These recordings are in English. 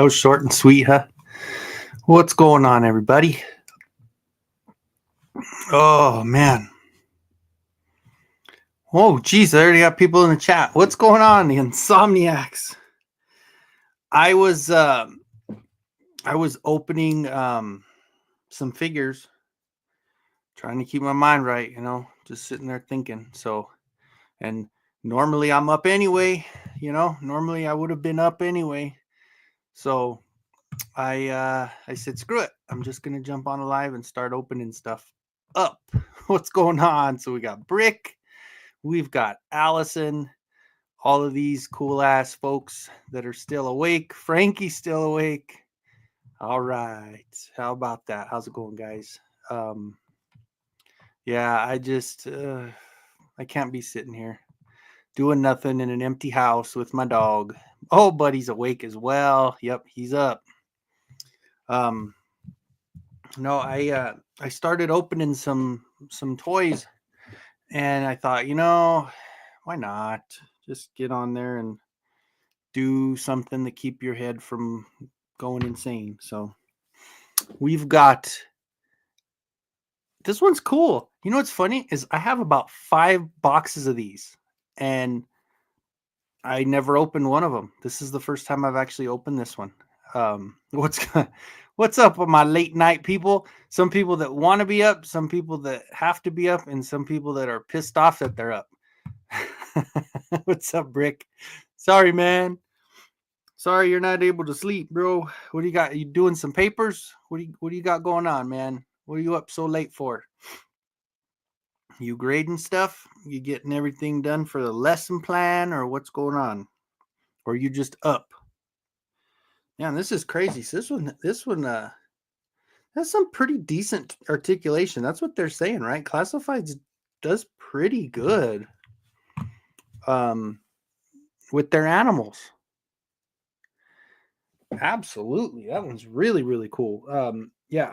That was short and sweet, huh? What's going on, everybody? Oh, man. Oh, geez, I already got people in the chat. What's going on, the Insomniacs? I was opening some figures, trying to keep my mind right, just sitting there thinking. And normally I'm up anyway, normally I would have been up anyway. So I said, screw it. I'm just going to jump on a live and start opening stuff up. What's going on? So we got Brick. We've got Allison. All of these cool ass folks that are still awake. Frankie's still awake. All right. How about that? How's it going, guys? Yeah, I can't be sitting here doing nothing in an empty house with my dog. Oh, buddy's awake as well. Yep, he's up. No, I started opening some toys, and I thought, why not just get on there and do something to keep your head from going insane. So we've got this one's cool. You know what's funny is I have about 5 boxes of these, and I never opened one of them. This is the first time I've actually opened this one. What's up with my late night people? Some people that want to be up, some people that have to be up, and some people that are pissed off that they're up. What's up, Brick? Sorry, man. Sorry you're not able to sleep, bro. What do you got? Are you doing some papers? What do you got going on, man? What are you up so late for? You grading stuff? You getting everything done for the lesson plan, or what's going on? Or you just up? Yeah, this is crazy. So this one has some pretty decent articulation. That's what they're saying, right? Classifieds does pretty good with their animals. Absolutely. That one's really, really cool. Yeah,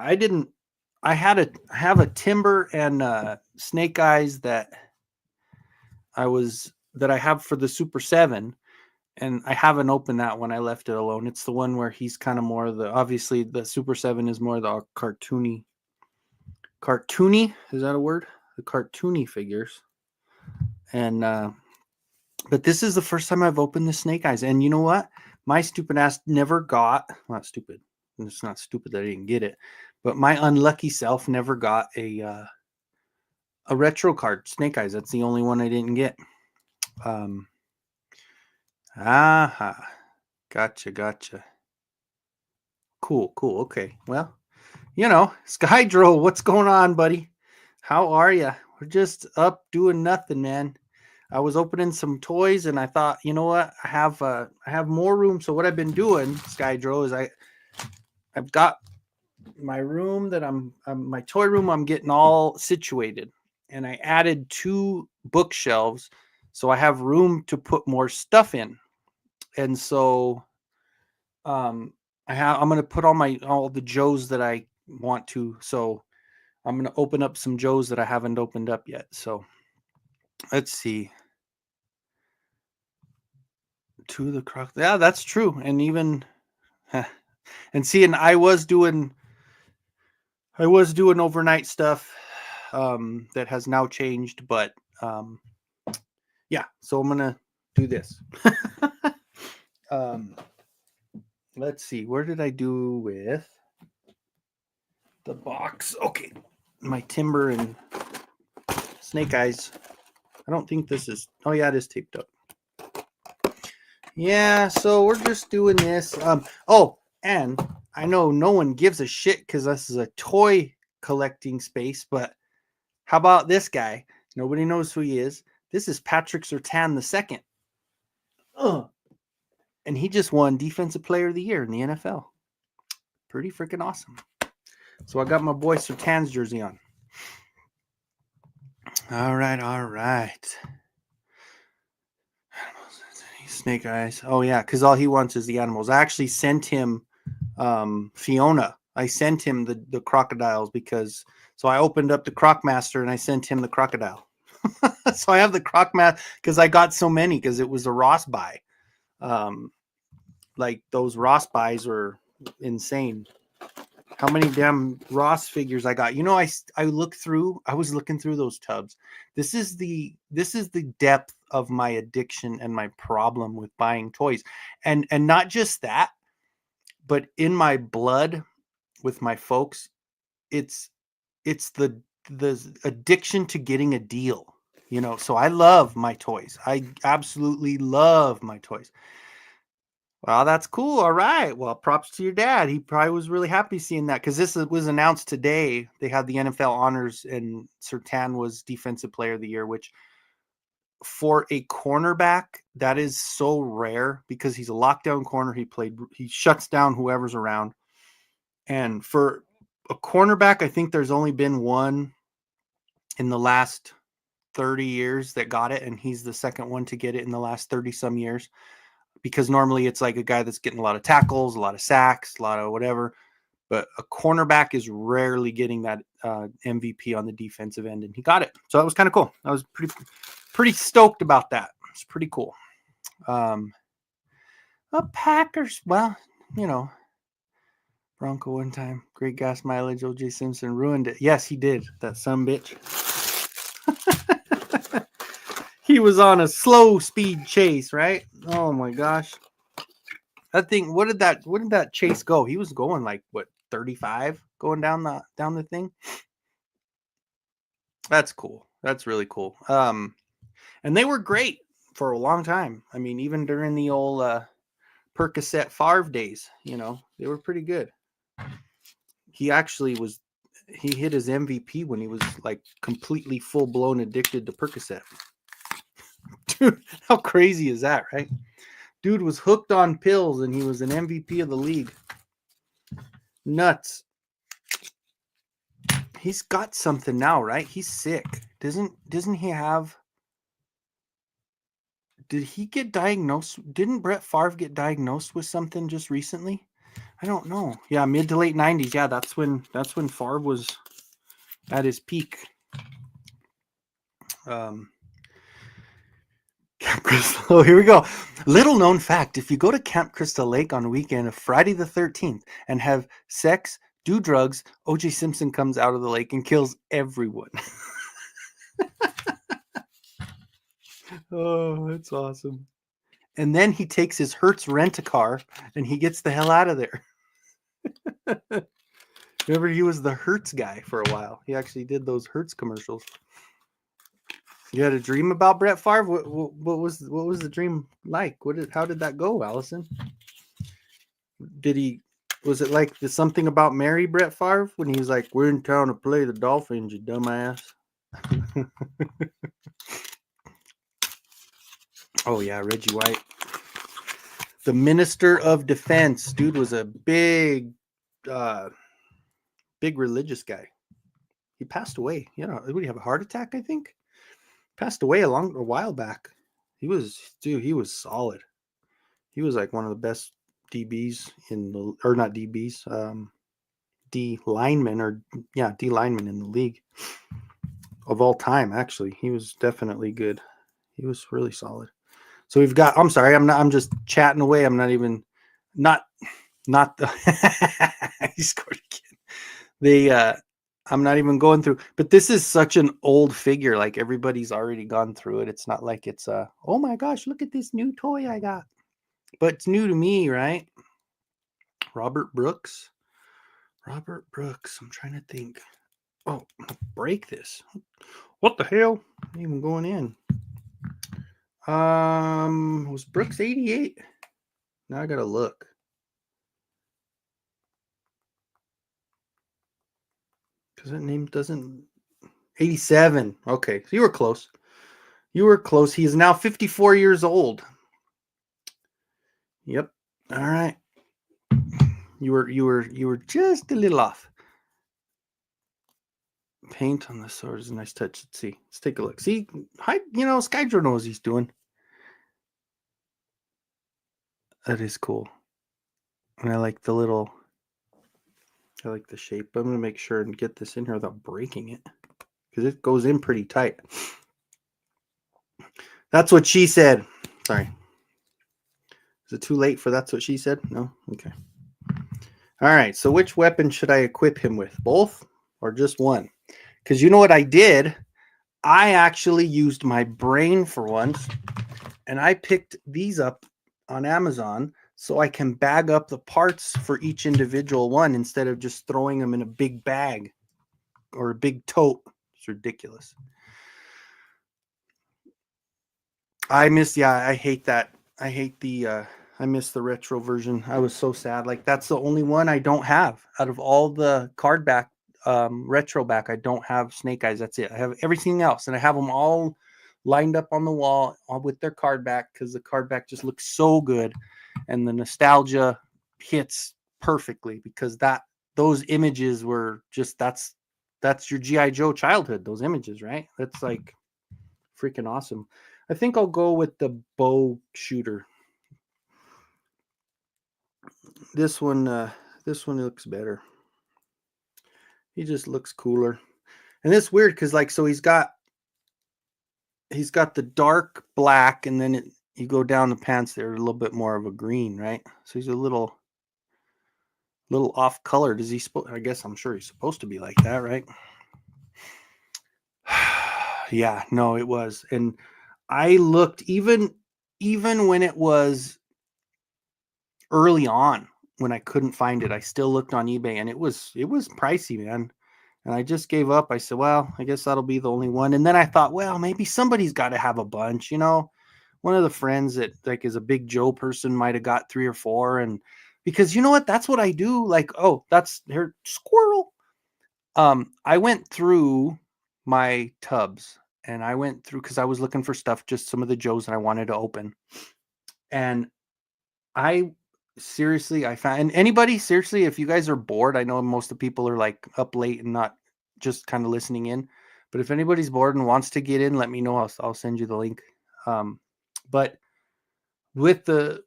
I have a timber and snake eyes that I have for the Super 7. And I haven't opened that one. I left it alone. It's the one where he's kind of more obviously the Super 7 is more the cartoony. Cartoony? Is that a word? The cartoony figures. And, but this is the first time I've opened the snake eyes. And you know what? My stupid ass never got, not stupid. It's not stupid that I didn't get it. But my unlucky self never got a retro card, snake eyes. That's the only one I didn't get. Gotcha. Cool. Okay. Well, Skydro, what's going on, buddy? How are you? We're just up doing nothing, man. I was opening some toys, and I thought, you know what? I have more room. So what I've been doing, Skydro, is I've got my room that my toy room. I'm getting all situated, and I added 2 bookshelves, so I have room to put more stuff in. And so I'm going to put all the Joes that I want to. So I'm going to open up some Joes that I haven't opened up yet. So let's see. 2 of the Crocs. Yeah, that's true. And even and see, and I was doing overnight stuff that has now changed, but yeah, so I'm going to do this. Let's see. Where did I do with the box? Okay. My timber and snake eyes. I don't think this is. Oh, yeah, it is taped up. Yeah, so we're just doing this. Oh, and I know no one gives a shit because this is a toy collecting space, but how about this guy? Nobody knows who he is. This is Patrick Surtain II. And he just won Defensive Player of the Year in the NFL. Pretty freaking awesome. So I got my boy Surtain's jersey on. All right. Snake eyes. Oh, yeah, because all he wants is the animals. I actually sent him Fiona. I sent him the crocodiles so I opened up the Crocmaster and I sent him the crocodile. So I have the Crocmaster because I got so many because it was a Ross buy. like those Ross buys were insane. How many damn Ross figures I got? You know, I was looking through those tubs. This is the depth of my addiction and my problem with buying toys. And not just that, but in my blood with my folks, it's the addiction to getting a deal. You know, so I love my toys. I absolutely love my toys. Well, that's cool. All right. Well, props to your dad. He probably was really happy seeing that because this was announced today. They had the NFL honors, and Surtain was Defensive Player of the Year, which for a cornerback, that is so rare because he's a lockdown corner. He shuts down whoever's around. And for a cornerback, I think there's only been one in the last 30 years that got it, and he's the second one to get it in the last 30 some years. Because normally it's like a guy that's getting a lot of tackles, a lot of sacks, a lot of whatever. But a cornerback is rarely getting that MVP on the defensive end, and he got it. So that was kind of cool. I was pretty stoked about that. It's pretty cool. Packers, well, you know, Bronco one time, great gas mileage. O.J. Simpson ruined it. Yes, he did. That son bitch. He was on a slow speed chase, right? Oh my gosh. That thing, what did that chase go? He was going like what, 35 going down the thing. That's cool. That's really cool. And they were great for a long time. I mean, even during the old Percocet Favre days, you know, they were pretty good. He hit his MVP when he was like completely full blown addicted to Percocet. Dude, how crazy is that, right? Dude was hooked on pills and he was an MVP of the league. Nuts. He's got something now, right? He's sick. Doesn't he have... Did he get diagnosed? Didn't Brett Favre get diagnosed with something just recently? I don't know. Yeah, mid to late 90s. Yeah, that's when Favre was at his peak. Camp Crystal. Oh, here we go. Little known fact: if you go to Camp Crystal Lake on weekend of Friday the 13th and have sex, do drugs, O.J. Simpson comes out of the lake and kills everyone. Oh, that's awesome. And then he takes his Hertz rent-a-car and he gets the hell out of there. Remember, he was the Hertz guy for a while. He actually did those Hertz commercials. You had a dream about Brett Favre? What was the dream like? How did that go, Allison? Was it like something about Mary Brett Favre when he was like, "We're in town to play the Dolphins, you dumbass"? Oh yeah, Reggie White, the Minister of Defense. Dude was a big religious guy. He passed away. You know, did he have a heart attack? I think passed away a while back. He was solid. He was like one of the best DBs not DBs, D linemen in the league of all time. Actually, he was definitely good. He was really solid. So we've got. I'm sorry. I'm just chatting away. I'm not even. Not the. He scored again. I'm not even going through. But this is such an old figure. Like everybody's already gone through it. It's not like it's oh my gosh, look at this new toy I got. But it's new to me, right? Robert Brooks. I'm trying to think. Oh, break this. What the hell? Not even going in. Was Brooks 88? Now I gotta look. Because that name doesn't... 87. Okay, so you were close. He is now 54 years old. Yep. All right. You were just a little off. Paint on the sword is a nice touch. Let's see. Let's take a look. See, Skydro knows he's doing. That is cool. And I like the shape. I'm going to make sure and get this in here without breaking it, because it goes in pretty tight. That's what she said. Sorry. Is it too late for that's what she said? No? Okay. All right. So which weapon should I equip him with? Both or just one? Because you know what I did? I actually used my brain for once, and I picked these up on Amazon so I can bag up the parts for each individual one instead of just throwing them in a big bag or a big tote. It's ridiculous. I hate that. I hate I miss the retro version. I was so sad. Like that's the only one I don't have out of all the card back, retro back. I don't have Snake Eyes. That's it. I have everything else, and I have them all lined up on the wall with their card back because the card back just looks so good, and the nostalgia hits perfectly because those images were just that's your GI Joe childhood. Those images, right? That's like freaking awesome. I think I'll go with the bow shooter. This one looks better. He just looks cooler. And it's weird because like so he's got the dark black, and then you go down the pants, they're a little bit more of a green, right? So he's a little off color. Does he I guess I'm sure he's supposed to be like that, right? Yeah, no, it was. And I looked even when it was early on when I couldn't find it, I still looked on eBay, and it was pricey, man. And I just gave up. I said, well, I guess that'll be the only one. And then I thought, well, maybe somebody's got to have a bunch, you know. One of the friends that like is a big Joe person might have got 3 or 4, and because you know what, that's what I do. Like, oh, that's her squirrel. I went through my tubs, and I went through because I was looking for stuff, just some of the Joes that I wanted to open, and I seriously, I found, and anybody seriously, if you guys are bored, I know most of the people are like up late and not just kind of listening in, but if anybody's bored and wants to get in, let me know. I'll send you the link. But with the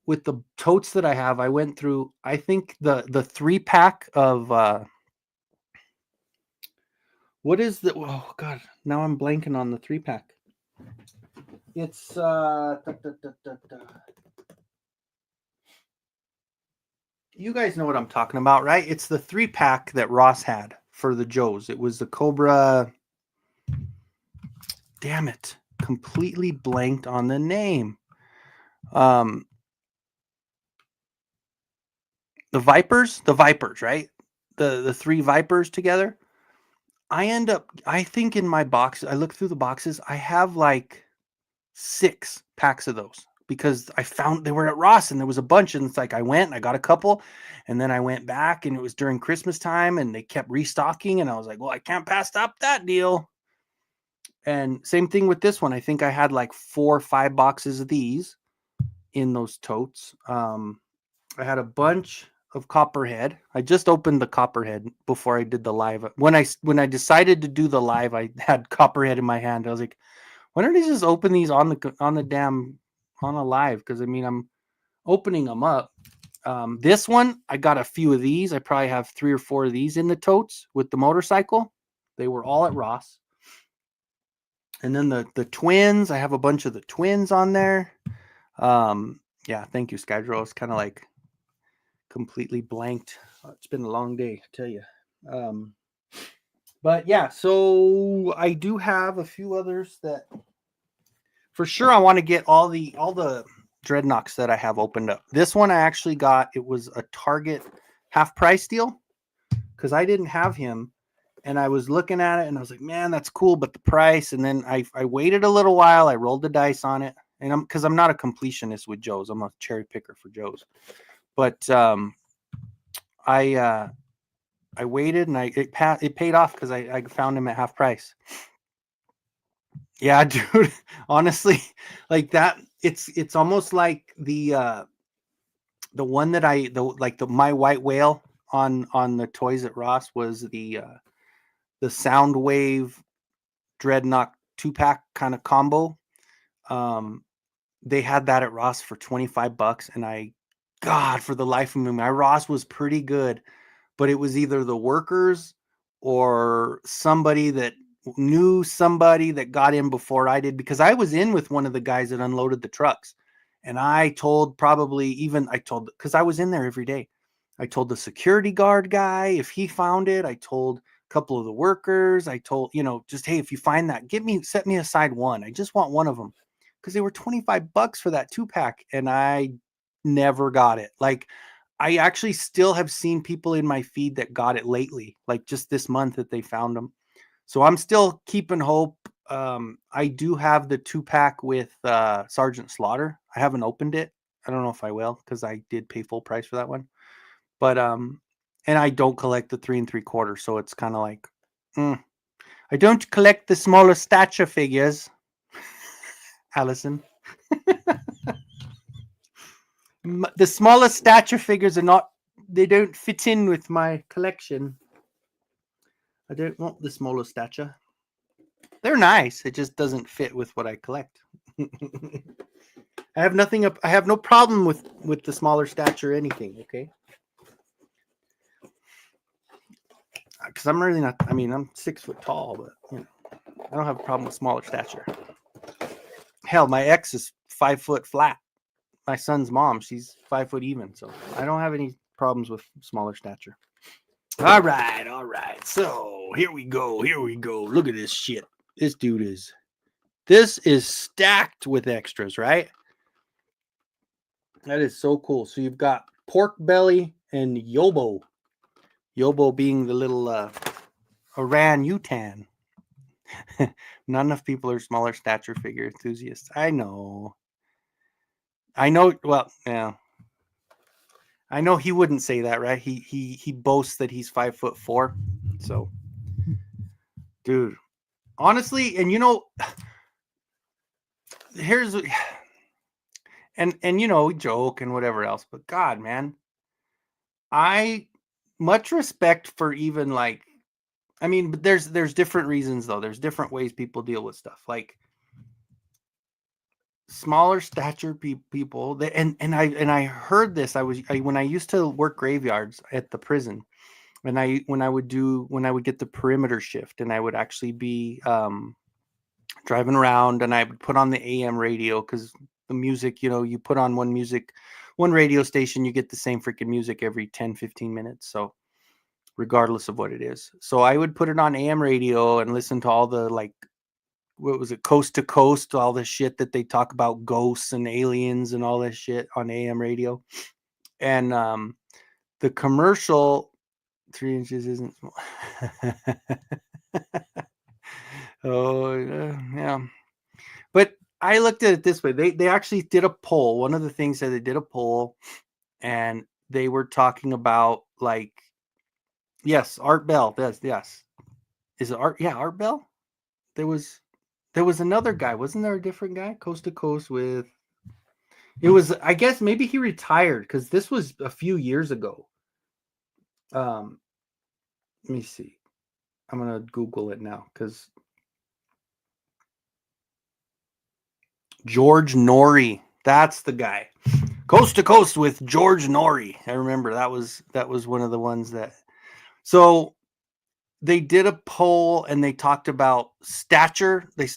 totes that I have, I went through, I think the 3-pack of what is the, oh god, now I'm blanking on the 3-pack. It's you guys know what I'm talking about, right? It's the 3-pack that Ross had for the Joes. It was the Cobra. Damn it. Completely blanked on the name. The Vipers, right? The 3 Vipers together. I think in my box, I look through the boxes, I have like 6 packs of those because I found they were at Ross and there was a bunch, and it's like I went and I got a couple, and then I went back and it was during Christmas time and they kept restocking, and I was like, well, I can't pass up that deal. And same thing with this one. I think I had like 4 or 5 boxes of these in those totes. I had a bunch of Copperhead. I just opened the Copperhead before I did the live. When I decided to do the live, I had Copperhead in my hand. I was like, why don't I just open these on a live? Because I mean, I'm opening them up. This one, I got a few of these. I probably have 3 or 4 of these in the totes with the motorcycle. They were all at Ross. And then the twins, I have a bunch of the twins on there. Yeah, thank you, Skydro. It's kind of like completely blanked. It's been a long day, I tell you. But yeah, so I do have a few others that for sure I want to get all the Dreadnoks that I have opened up. This one I actually got, it was a Target half price deal because I didn't have him, and I was looking at it and I was like, man, that's cool, but the price. And then I waited a little while, I rolled the dice on it, and because I'm not a completionist with Joes, I'm a cherry picker for Joes. But I waited, and it paid off because I found him at half price. Yeah, dude. Honestly, like that, it's almost like the one that my white whale on the toys at Ross was the Soundwave Dreadnought 2-pack kind of combo. They had that at Ross for $25, and God, for the life of me, my Ross was pretty good, but it was either the workers or somebody that knew somebody that got in before I did, because I was in with one of the guys that unloaded the trucks, And I told because I was in there every day. I told the security guard guy if he found it. I told a couple of the workers. I told, just, hey, if you find that, set me aside one. I just want one of them, because they were $25 for that 2-pack, and I never got it. Like, I actually still have seen people in my feed that got it lately, like just this month that they found them. So I'm still keeping hope. I do have the 2-pack with Sergeant Slaughter. I haven't opened it. I don't know if I will, because I did pay full price for that one. But and I don't collect the 3 3/4, so it's kind of like, I don't collect the smaller stature figures, Allison. The smaller stature figures they don't fit in with my collection. I don't want the smaller stature. They're nice. It just doesn't fit with what I collect. I have no problem with the smaller stature or anything, okay? Because I'm really not, I'm 6 foot tall, but I don't have a problem with smaller stature. Hell, my ex is 5 foot flat. My son's mom, she's 5 foot even, so I don't have any problems with smaller stature. All right. So here we go. Look at this shit. This is stacked with extras, right? That is so cool. So you've got pork belly and yobo. Yobo being the little orangutan. Not enough people are smaller stature figure enthusiasts. I know. Well, yeah. I know he wouldn't say that, right? He boasts that he's 5'4". So, dude, honestly, and here's, and we joke and whatever else, but God, man, I much respect for even like, but there's different reasons though. There's different ways people deal with stuff. Like, smaller stature people, and I heard this. When I used to work graveyards at the prison, and when I would get the perimeter shift, and I would actually be driving around, and I would put on the AM radio, because the music, you put on one radio station, you get the same freaking music every 10-15 minutes, so regardless of what it is. So I would put it on AM radio and listen to all the, like, what was it, coast to coast, all the shit that they talk about, ghosts and aliens and all this shit on AM radio. And the commercial, 3 inches isn't small. Oh, yeah. But I looked at it this way. They actually did a poll. One of the things that they did a poll, and they were talking about, like, yes, Art Bell. Yes. Is it Art? Yeah, Art Bell. There was another guy. Wasn't there a different guy? Coast to Coast with... It was, I guess, maybe he retired, because this was a few years ago. Let me see. I'm going to Google it now, because George Norrie. That's the guy. Coast to Coast with George Norrie. I remember that was one of the ones that... So they did a poll, and they talked about stature. They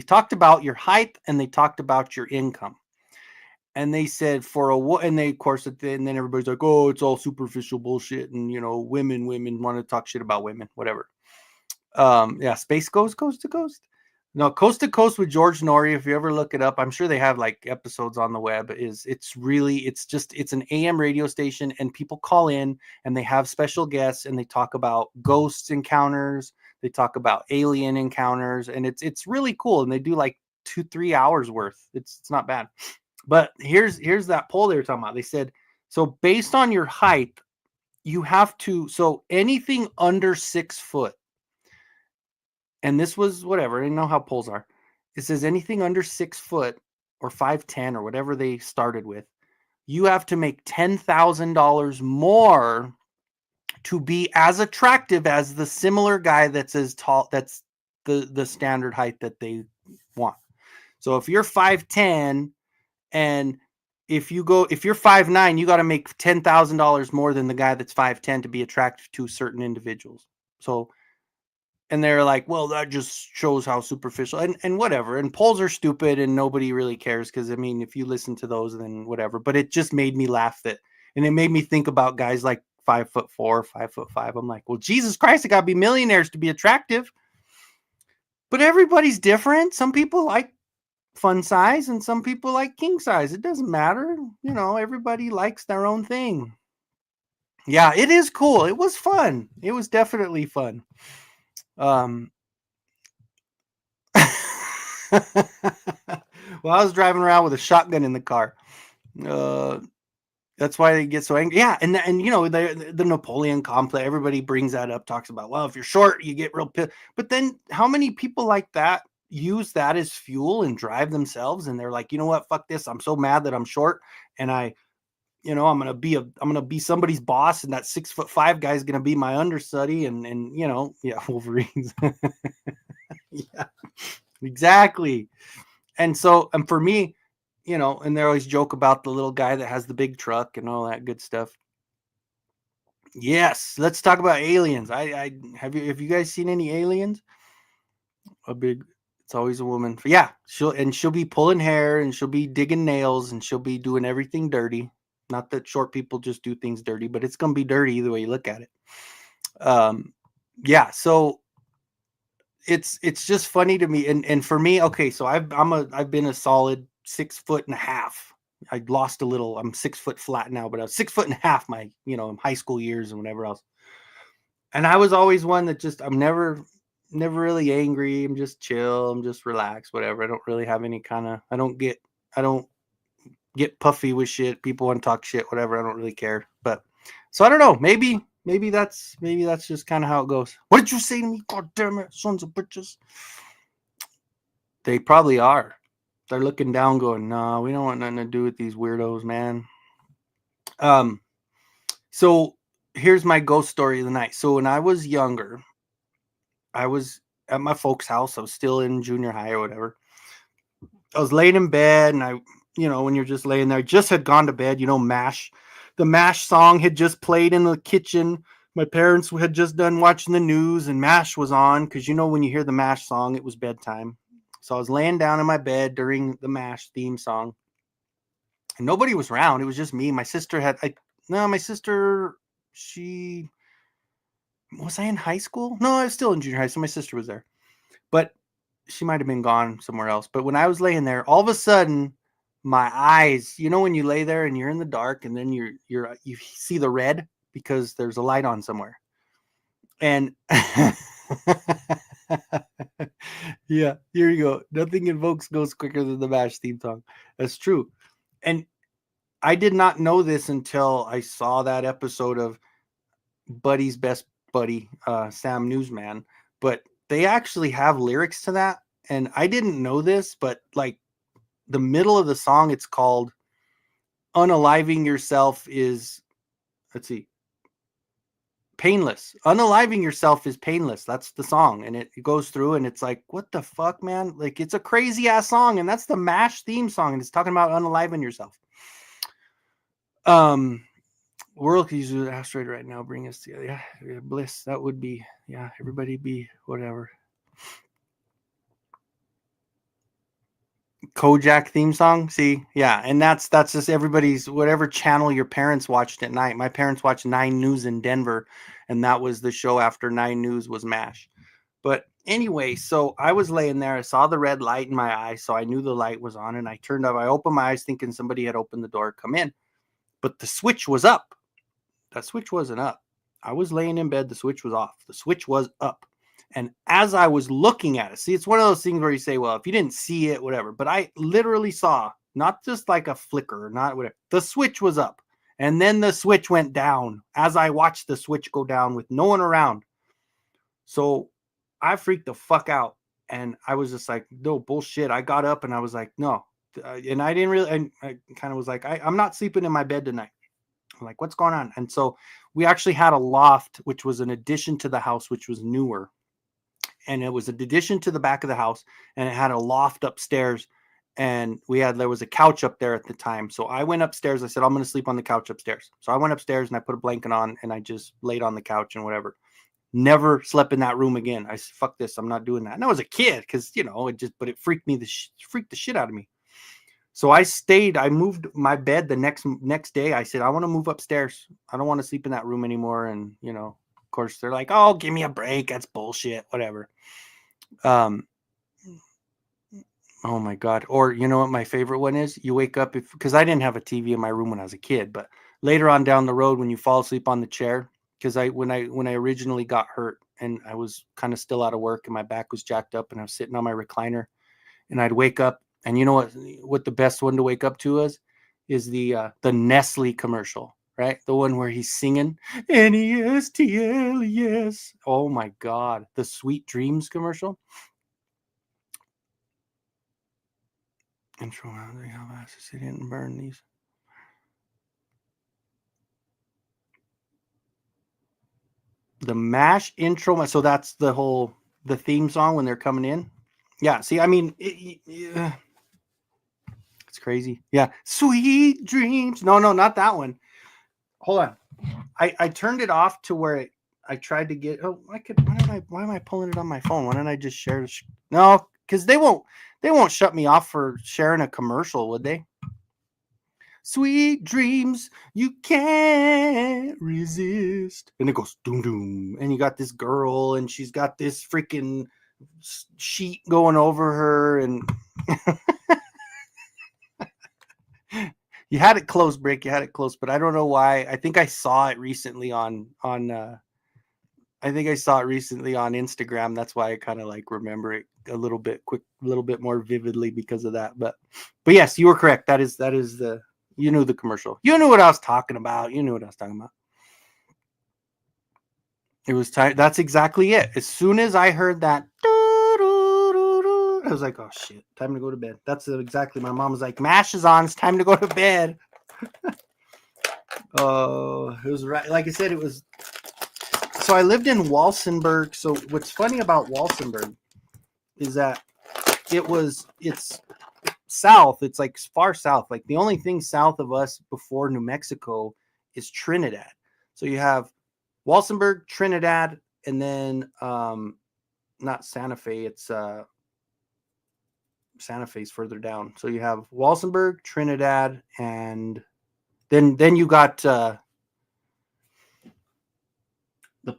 talked about your height, and they talked about your income. And they said and they, of course, and then everybody's like, oh, it's all superficial bullshit. And, women want to talk shit about women, whatever. Yeah. Space Coast to Coast. No, Coast to Coast with George Norrie. If you ever look it up, I'm sure they have like episodes on the web. It's an AM radio station, and people call in, and they have special guests, and they talk about ghosts encounters. They talk about alien encounters, and it's really cool. And they do like 2-3 hours worth. It's not bad. But here's that poll they were talking about. They said, so based on your height, you have to, so anything under 6 foot, and this was whatever, I know how polls are. It says anything under 6 foot or 5'10" or whatever they started with, you have to make $10,000 more to be as attractive as the similar guy that's as tall, that's the standard height that they want. So if you're 5'10", and if you're 5'9", you got to make $10,000 more than the guy that's 5'10" to be attractive to certain individuals. So, And they're like, well, that just shows how superficial and whatever. And polls are stupid and nobody really cares. Cause I mean, if you listen to those, then whatever. But it just made me laugh and it made me think about guys like 5'4", 5'5". I'm like, well, Jesus Christ, I gotta be millionaires to be attractive. But everybody's different. Some people like fun size and some people like king size. It doesn't matter. Everybody likes their own thing. Yeah, it is cool. It was fun. It was definitely fun. Well, I was driving around with a shotgun in the car. That's why they get so angry. Yeah, and the Napoleon complex. Everybody brings that up, talks about, well, if you're short, you get real pissed. But then, how many people like that use that as fuel and drive themselves? And they're like, you know what? Fuck this. I'm so mad that I'm short, and I'm gonna be somebody's boss, and that 6'5" guy is gonna be my understudy, and yeah, Wolverines. Yeah, exactly. And so, and for me, and they always joke about the little guy that has the big truck and all that good stuff. Yes, let's talk about aliens. I have you guys seen any aliens? It's always a woman. Yeah, she'll be pulling hair and she'll be digging nails and she'll be doing everything dirty. Not that short people just do things dirty, but it's gonna be dirty either way you look at it. Yeah, so it's just funny to me, and for me, okay, so I've been a solid 6'1.5". I lost a little. I'm 6 foot flat now, but I was 6'1.5" my in high school years and whatever else. And I was always one that I'm never really angry. I'm just chill. I'm just relaxed. Whatever. I don't really have any kind of. I don't get puffy with shit. People want to talk shit. Whatever. I don't really care. But so I don't know. Maybe that's just kind of how it goes. What did you say to me? God damn it, sons of bitches. They probably are. They're looking down going, no, we don't want nothing to do with these weirdos, man. So here's my ghost story of the night. So when I was younger, I was at my folks' house. I was still in junior high or whatever. I was laying in bed, and when you're just laying there, I just had gone to bed, MASH. The MASH song had just played in the kitchen. My parents had just done watching the news, and MASH was on, because when you hear the MASH song, it was bedtime. So I was laying down in my bed during the MASH theme song, and nobody was around. It was just me. My sister she was I in high school? No, I was still in junior high, so my sister was there. But she might have been gone somewhere else. But when I was laying there, all of a sudden, my eyes, when you lay there and you're in the dark and then you see the red because there's a light on somewhere. And yeah, here you go. Nothing invokes ghosts quicker than the MASH theme song. That's true. And I did not know this until I saw that episode of Buddy's Best Buddy, Sam Newsman. But they actually have lyrics to that. And I didn't know this, but like the middle of the song, it's called Unaliving Yourself is, let's see, painless. Unaliving yourself is painless. That's the song. And it goes through and it's like, what the fuck, man? Like, it's a crazy ass song. And that's the MASH theme song. And it's talking about unaliving yourself. World could use an asteroid right now. Bring us together. Yeah, bliss. That would be, yeah, everybody be whatever. Kojak theme song. See, yeah, and that's just everybody's, whatever channel your parents watched at night. My parents watched 9 News in Denver, and that was the show after 9 News was MASH. But anyway, so I was laying there. I saw the red light in my eye, so I knew the light was on, and I turned up. I opened my eyes thinking somebody had opened the door, come in, but the switch was up. That switch wasn't up. I was laying in bed. The switch was off. The switch was up. And as I was looking at it, see, it's one of those things where you say, well, if you didn't see it, whatever. But I literally saw, not just like a flicker, not whatever. The switch was up. And then the switch went down as I watched the switch go down with no one around. So I freaked the fuck out. And I was just like, no, bullshit. I got up and I was like, no. And I didn't really, and I kind of was like, I'm not sleeping in my bed tonight. I'm like, what's going on? And so we actually had a loft, which was an addition to the house, which was newer. And it was an addition to the back of the house, and it had a loft upstairs. And there was a couch up there at the time. So I went upstairs. I said, I'm going to sleep on the couch upstairs. So I went upstairs and I put a blanket on and I just laid on the couch and whatever. Never slept in that room again. I said, fuck this. I'm not doing that. And I was a kid because, but it freaked the shit out of me. So I moved my bed the next day. I said, I want to move upstairs. I don't want to sleep in that room anymore. And, of course they're like, oh, give me a break. That's bullshit. Whatever. Oh my God. Or you know what my favorite one is? You wake up because I didn't have a TV in my room when I was a kid, but later on down the road when you fall asleep on the chair, because when I originally got hurt and I was kind of still out of work and my back was jacked up and I was sitting on my recliner and I'd wake up and you know what the best one to wake up to is the Nestle commercial, right? The one where he's singing Nestle. Oh my God, the Sweet Dreams commercial. Intro, they have access. They didn't burn these. The MASH intro. So that's the theme song when they're coming in. Yeah. See, I mean, it's crazy. Yeah. Sweet dreams. No, not that one. Hold on. I turned it off to where I tried to get. Oh, I could. Why am I pulling it on my phone? Why don't I just share this? No, because they won't shut me off for sharing a commercial, would they? Sweet dreams, you can't resist. And it goes doom doom. And you got this girl, and she's got this freaking sheet going over her, and you had it close, Brick. You had it close, but I don't know why. I think I saw it recently on Instagram. That's why I kind of like remember it a little bit more vividly because of that. But yes, you were correct. That is the. You knew the commercial. You knew what I was talking about. It was time. That's exactly it. As soon as I heard that, I was like, oh shit, time to go to bed. That's exactly. My mom was like, MASH is on. It's time to go to bed. Oh, it was right. Like I said, it was. So I lived in Walsenburg. So what's funny about Walsenburg is that it's south. It's like far south. Like the only thing south of us before New Mexico is Trinidad. So you have Walsenburg, Trinidad, and then not Santa Fe. It's Santa Fe's further down. So you have Walsenburg, Trinidad, and then you got the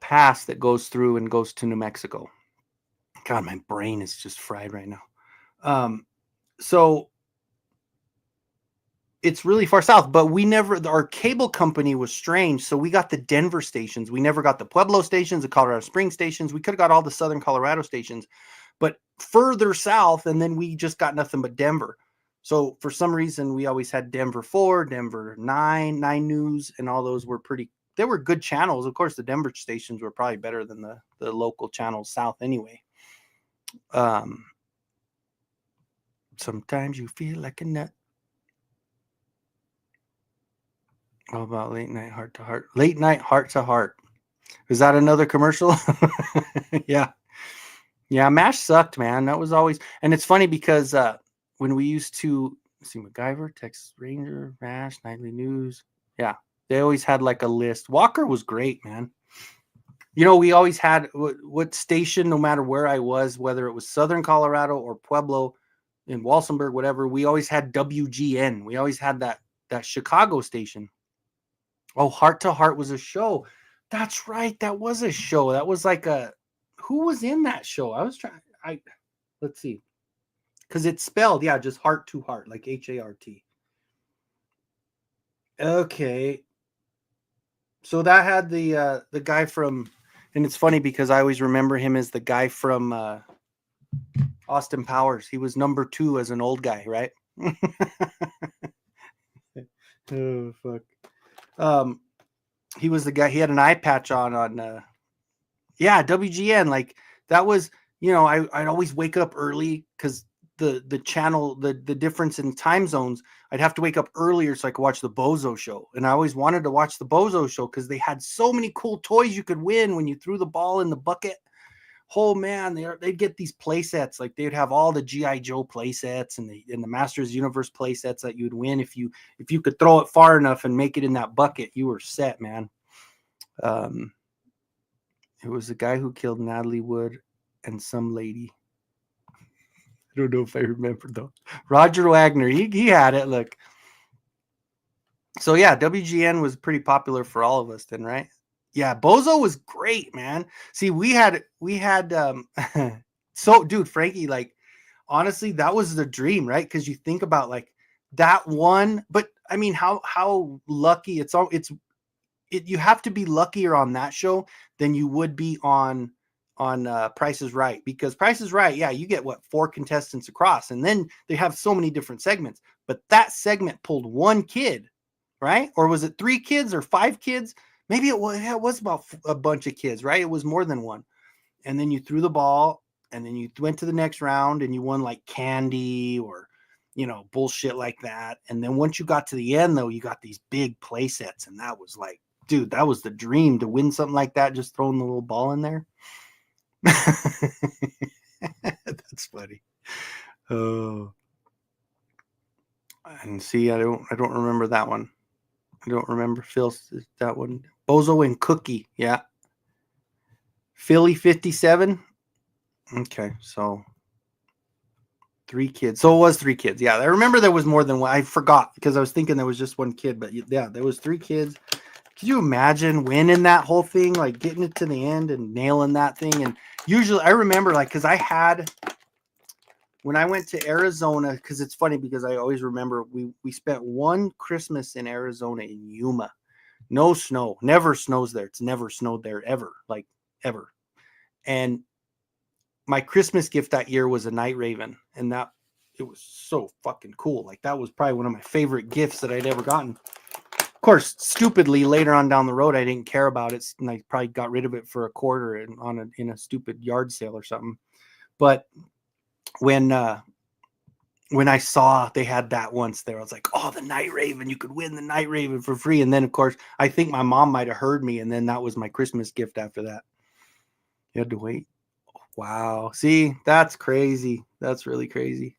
pass that goes through and goes to New Mexico. God, my brain is just fried right now. So it's really far south, but our cable company was strange. So we got the Denver stations. We never got the Pueblo stations, the Colorado Springs stations. We could have got all the Southern Colorado stations, but further south. And then we just got nothing but Denver. So for some reason, we always had Denver 4, Denver 9 News, and all those they were good channels. Of course, the Denver stations were probably better than the local channels south anyway. Sometimes you feel like a nut. How about late night heart to heart? Late night heart to heart. Is that another commercial? Yeah. Yeah, MASH sucked, man. That was always, and it's funny because when we used to see MacGyver, Texas Ranger, MASH, Nightly News. Yeah. They always had like a list. Walker was great, man. We always had what station, no matter where I was, whether it was Southern Colorado or Pueblo in Walsenburg, whatever, we always had WGN. We always had that Chicago station. Oh, Heart to Heart was a show. That's right. That was a show. That was like who was in that show? Let's see. Because it's spelled, just Heart to Heart, like HART. Okay. So that had the guy from, and it's funny because I always remember him as the guy from Austin Powers. He was number 2 as an old guy, right? Oh, fuck. He was the guy. He had an eye patch on WGN. Like that was, I'd always wake up early because the channel, the difference in time zones, I'd have to wake up earlier so I could watch the Bozo Show. And I always wanted to watch the Bozo Show because they had so many cool toys you could win when you threw the ball in the bucket. Oh man, they'd get these play sets. Like they'd have all the G.I. Joe play sets and the Masters Universe play sets that you'd win if you could throw it far enough and make it in that bucket. You were set, man. It was the guy who killed Natalie Wood and some lady. I don't know if I remember though. Roger Wagner. He had it. Look. So yeah, WGN was pretty popular for all of us then, right? Yeah, Bozo was great, man. See, we had so dude, Frankie, like honestly, that was the dream, right? Because you think about like that one, but I mean, how lucky you have to be luckier on that show than you would be on Price is Right, because Price is Right, yeah, you get what, 4 contestants across, and then they have so many different segments, but that segment pulled one kid, right? Or was it 3 kids or 5 kids? Maybe it was about a bunch of kids, right? It was more than one. And then you threw the ball, and then you went to the next round, and you won like candy or bullshit like that. And then once you got to the end, though, you got these big play sets, and that was like, dude, that was the dream, to win something like that, just throwing the little ball in there. That's funny. Oh, and see, I don't remember that one. I don't remember Phil's that one. Bozo and Cookie, yeah. Philly 57. Okay, so 3 kids. So it was 3 kids. Yeah, I remember there was more than one. I forgot because I was thinking there was just 1 kid, but yeah, there was 3 kids. Could you imagine winning that whole thing, like getting it to the end and nailing that thing? And usually I remember, like, because when I went to Arizona, because it's funny because I always remember we spent one Christmas in Arizona in Yuma. No snow, never snows there. It's never snowed there ever, like ever. And my Christmas gift that year was a Night Raven, and it was so fucking cool. Like that was probably one of my favorite gifts that I'd ever gotten. Of course, stupidly later on down the road, I didn't care about it, and I probably got rid of it for $0.25 in a stupid yard sale or something. But when I saw they had that once there, I was like, oh, the Night Raven, you could win the Night Raven for free. And then, of course, I think my mom might have heard me, and then that was my Christmas gift after that. You had to wait. Wow. See, that's crazy. That's really crazy.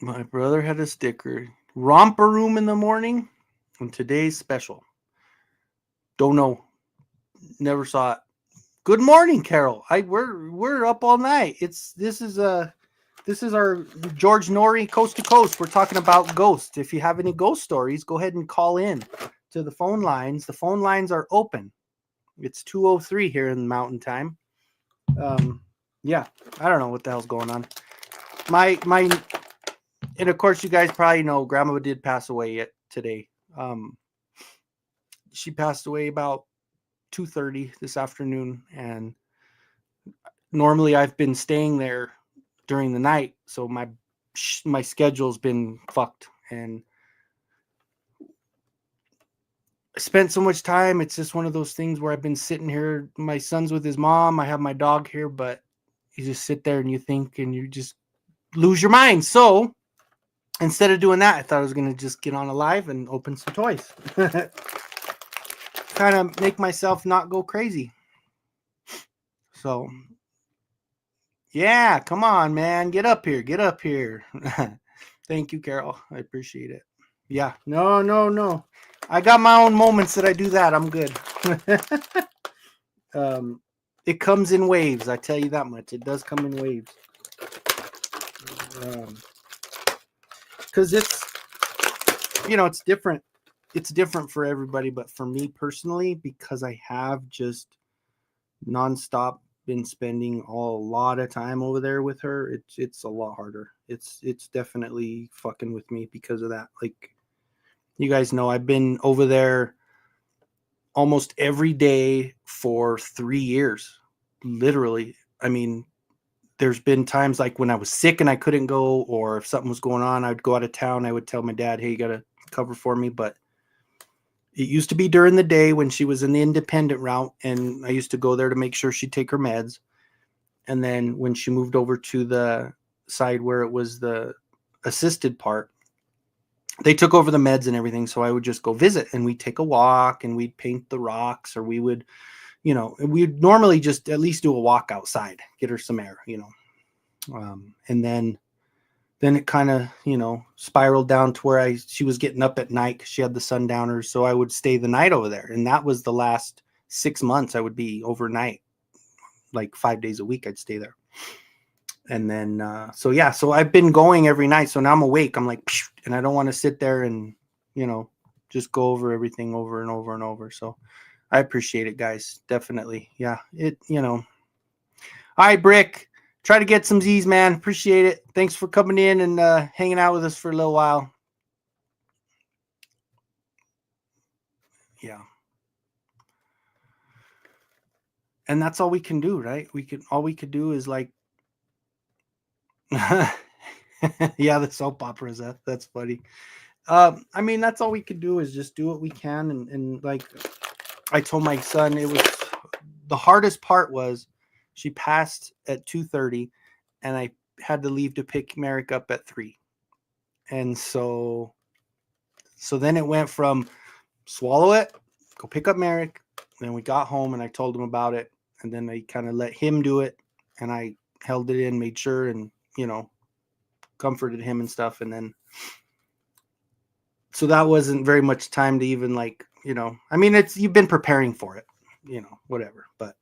My brother had a sticker. Romper Room in the morning, and today's special. Don't know. Never saw it. Good morning, Carol. We're up all night. This is our George Norrie Coast to Coast. We're talking about ghosts. If you have any ghost stories, go ahead and call in to the phone lines. The phone lines are open. It's 2:03 here in Mountain Time. Yeah, I don't know what the hell's going on. And of course, you guys probably know Grandma did pass away today. She passed away about 2:30 this afternoon, and normally I've been staying there during the night, so my schedule's been fucked, and I spent so much time. It's just one of those things where I've been sitting here. My son's with his mom. I have my dog here, but you just sit there and you think, and you just lose your mind. So instead of doing that, I thought I was going to just get on a live and open some toys. Kind of make myself not go crazy. So, yeah, come on, man. Get up here. Get up here. Thank you, Carol. I appreciate it. Yeah. No. I got my own moments that I do that. I'm good. It comes in waves. I tell you that much. It does come in waves. Because it's different. It's different for everybody, but for me personally, because I have just nonstop been spending a lot of time over there with her, it's a lot harder. It's definitely fucking with me because of that. Like, you guys know, I've been over there almost every day for 3 years, literally. I mean, there's been times like when I was sick and I couldn't go, or if something was going on, I'd go out of town. I would tell my dad, hey, you got to cover for me. But it used to be during the day when she was in the independent route, and I used to go there to make sure she'd take her meds. And then when she moved over to the side where it was the assisted part, they took over the meds and everything. So I would just go visit, and we'd take a walk, and we'd paint the rocks, or we would, we'd normally just at least do a walk outside, get her some air, and then then it kind of, spiraled down to where she was getting up at night because she had the sundowners. So I would stay the night over there. And that was the last 6 months I would be overnight, like 5 days a week. I'd stay there. And then, so I've been going every night. So now I'm awake. I'm like, and I don't want to sit there and, just go over everything over and over and over. So I appreciate it, guys. Definitely. Yeah. All right, Brick. Try to get some Z's, man. Appreciate it. Thanks for coming in and hanging out with us for a little while. Yeah. And that's all we can do, right? All we could do is like, yeah, the soap operas. That's funny. I mean, that's all we could do is just do what we can. And like I told my son, the hardest part was she passed at 2:30 and I had to leave to pick Merrick up at 3. And so then it went from swallow it, go pick up Merrick. Then we got home and I told him about it. And then I kind of let him do it. And I held it in, made sure, and, comforted him and stuff. And then, so that wasn't very much time to even like, I mean, you've been preparing for it, whatever. But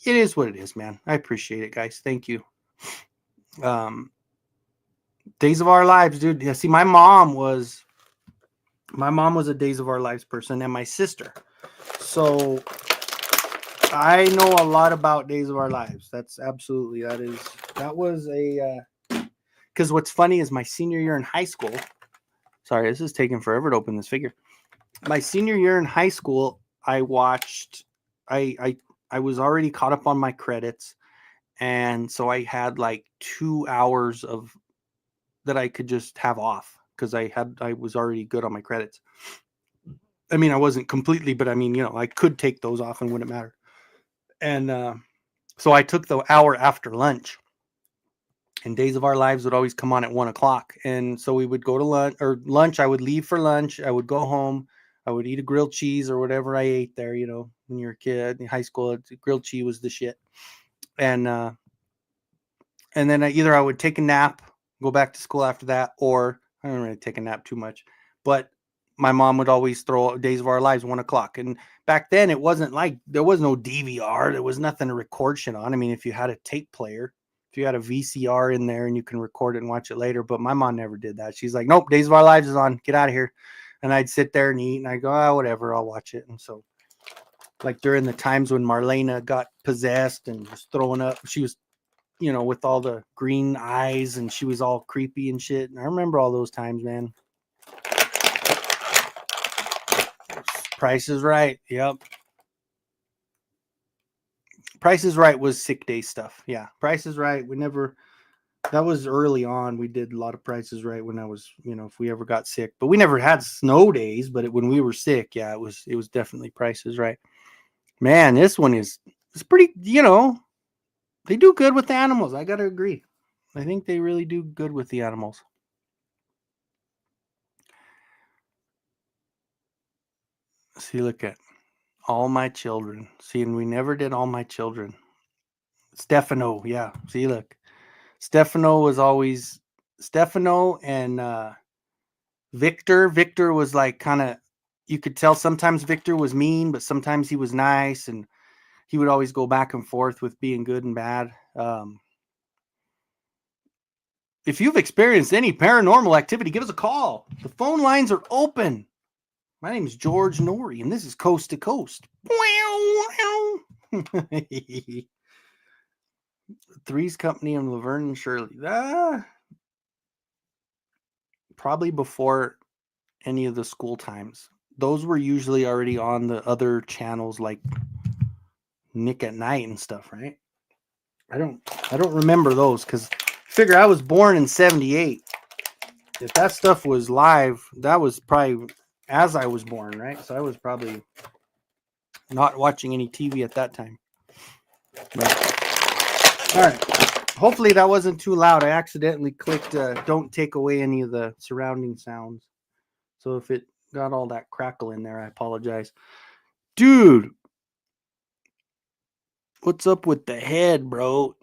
it is what it is, man. I appreciate it, guys. Thank you. Days of Our Lives, dude. Yeah, see, my mom was a Days of Our Lives person, and my sister. So I know a lot about Days of Our Lives. That's absolutely, that was a, because what's funny is my senior year in high school, sorry, this is taking forever to open this figure. My senior year in high school, I watched, I was already caught up on my credits. And so I had like 2 hours that I could just have off because I was already good on my credits. I mean, I wasn't completely, but I mean, I could take those off and wouldn't matter. And so I took the hour after lunch, and Days of Our Lives would always come on at 1:00. And so we would go to lunch. I would leave for lunch. I would go home. I would eat a grilled cheese or whatever I ate there, when you're a kid in high school, grilled cheese was the shit. And then either I would take a nap, go back to school after that, or I don't really take a nap too much, but my mom would always throw Days of Our Lives 1:00. And back then it wasn't like there was no DVR. There was nothing to record shit on. I mean, if you had a tape player, if you had a VCR in there and you can record it and watch it later, but my mom never did that. She's like, nope, Days of Our Lives is on. Get out of here. And I'd sit there and eat and I go, oh, whatever, I'll watch it. And so like during the times when Marlena got possessed and was throwing up, she was, with all the green eyes and she was all creepy and shit. And I remember all those times, man. Price is Right. Yep. Price is Right was sick day stuff. Yeah. Price is Right. That was early on. We did a lot of Price is Right when I was, if we ever got sick, but we never had snow days, but when we were sick, yeah, it was definitely Price is Right. Man, this one it's pretty, they do good with the animals. I got to agree. I think they really do good with the animals. See, look at All My Children. See, and we never did All My Children. Stefano, yeah. See, look. Stefano was always Stefano and Victor. Victor was like kind of, you could tell sometimes Victor was mean, but sometimes he was nice, and he would always go back and forth with being good and bad. If you've experienced any paranormal activity, give us a call. The phone lines are open. My name is George Norrie, and this is Coast to Coast. Three's Company and Laverne and Shirley. Probably before any of the school times. Those were usually already on the other channels like Nick at Night and stuff, right? I don't remember those because figure I was born in 78. If that stuff was live, that was probably as I was born, right? So I was probably not watching any TV at that time. But, all right. Hopefully that wasn't too loud. I accidentally clicked don't take away any of the surrounding sounds. So if it got all that crackle in there, I apologize. Dude, what's up with the head, bro?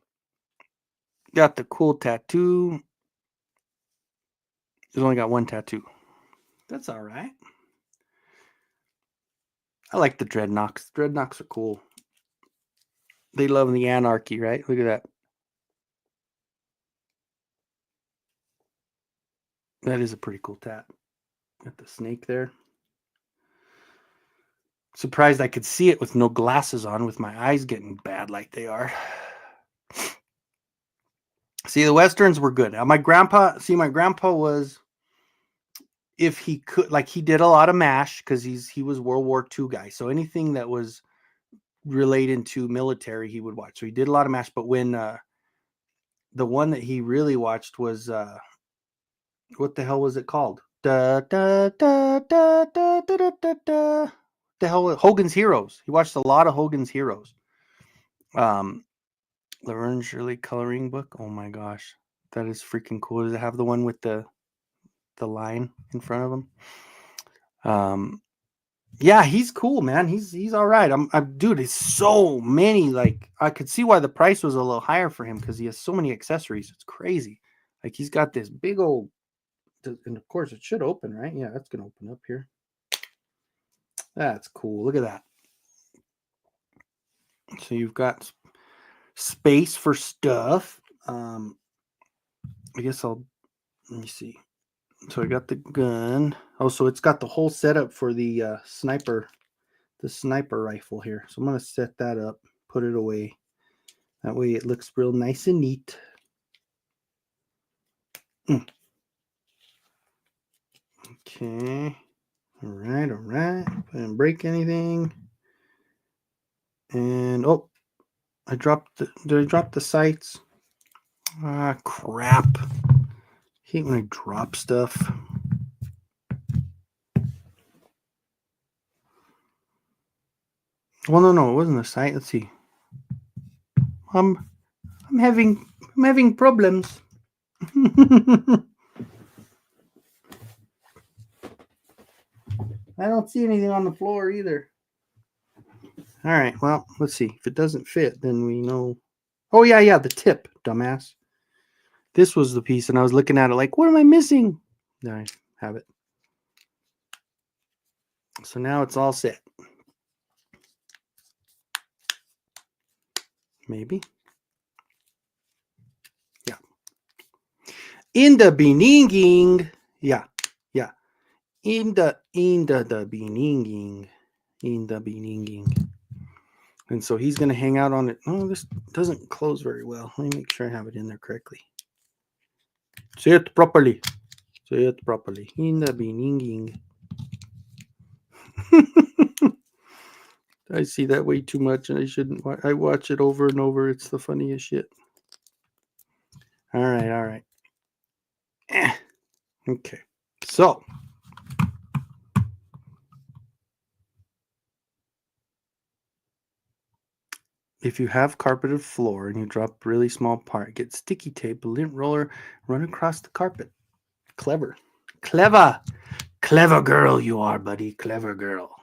Got the cool tattoo. He's only got one tattoo. That's all right. I like the dreadnoughts. Dreadnoughts are cool. They love the anarchy, right? Look at that. That is a pretty cool tat. Got the snake there. Surprised I could see it with no glasses on, with my eyes getting bad like they are. See, the Westerns were good. My grandpa was, if he could, like, he did a lot of MASH because he was World War II guy. So anything that was related to military, he would watch. So he did a lot of MASH. But when the one that he really watched was what the hell was it called? The hell, Hogan's Heroes. He watched a lot of Hogan's Heroes. Laverne Shirley coloring book. Oh my gosh, that is freaking cool. Does it have the one with the line in front of him? Yeah, he's cool, man. He's all right. Dude, it's so many. Like, I could see why the price was a little higher for him because he has so many accessories. It's crazy. Like, he's got this big old, and of course it should open, right? Yeah, that's gonna open up here. That's cool. Look at that. So you've got space for stuff. I guess let me see. So I got the gun. Oh, so it's got the whole setup for the sniper rifle here. So I'm going to set that up, put it away. That way it looks real nice and neat. Okay. All right. I didn't break anything. And, oh, did I drop the sights? Ah, crap. I hate when I drop stuff. Well, no, it wasn't a sight. Let's see. I'm having problems. I don't see anything on the floor either. All right, well, let's see. If it doesn't fit, then we know. Oh, yeah, the tip, dumbass. This was the piece, and I was looking at it like, what am I missing? There, I have it. So now it's all set. Maybe. Yeah. In the beginning. Yeah. In the beginning. In the beginning. And so he's going to hang out on it. Oh, this doesn't close very well. Let me make sure I have it in there correctly. Say it properly. In the beginning. I see that way too much, and I shouldn't. I watch it over and over. It's the funniest shit. All right. Okay. So, if you have carpeted floor and you drop a really small part, get sticky tape, a lint roller, run across the carpet. Clever girl you are, buddy. Clever girl.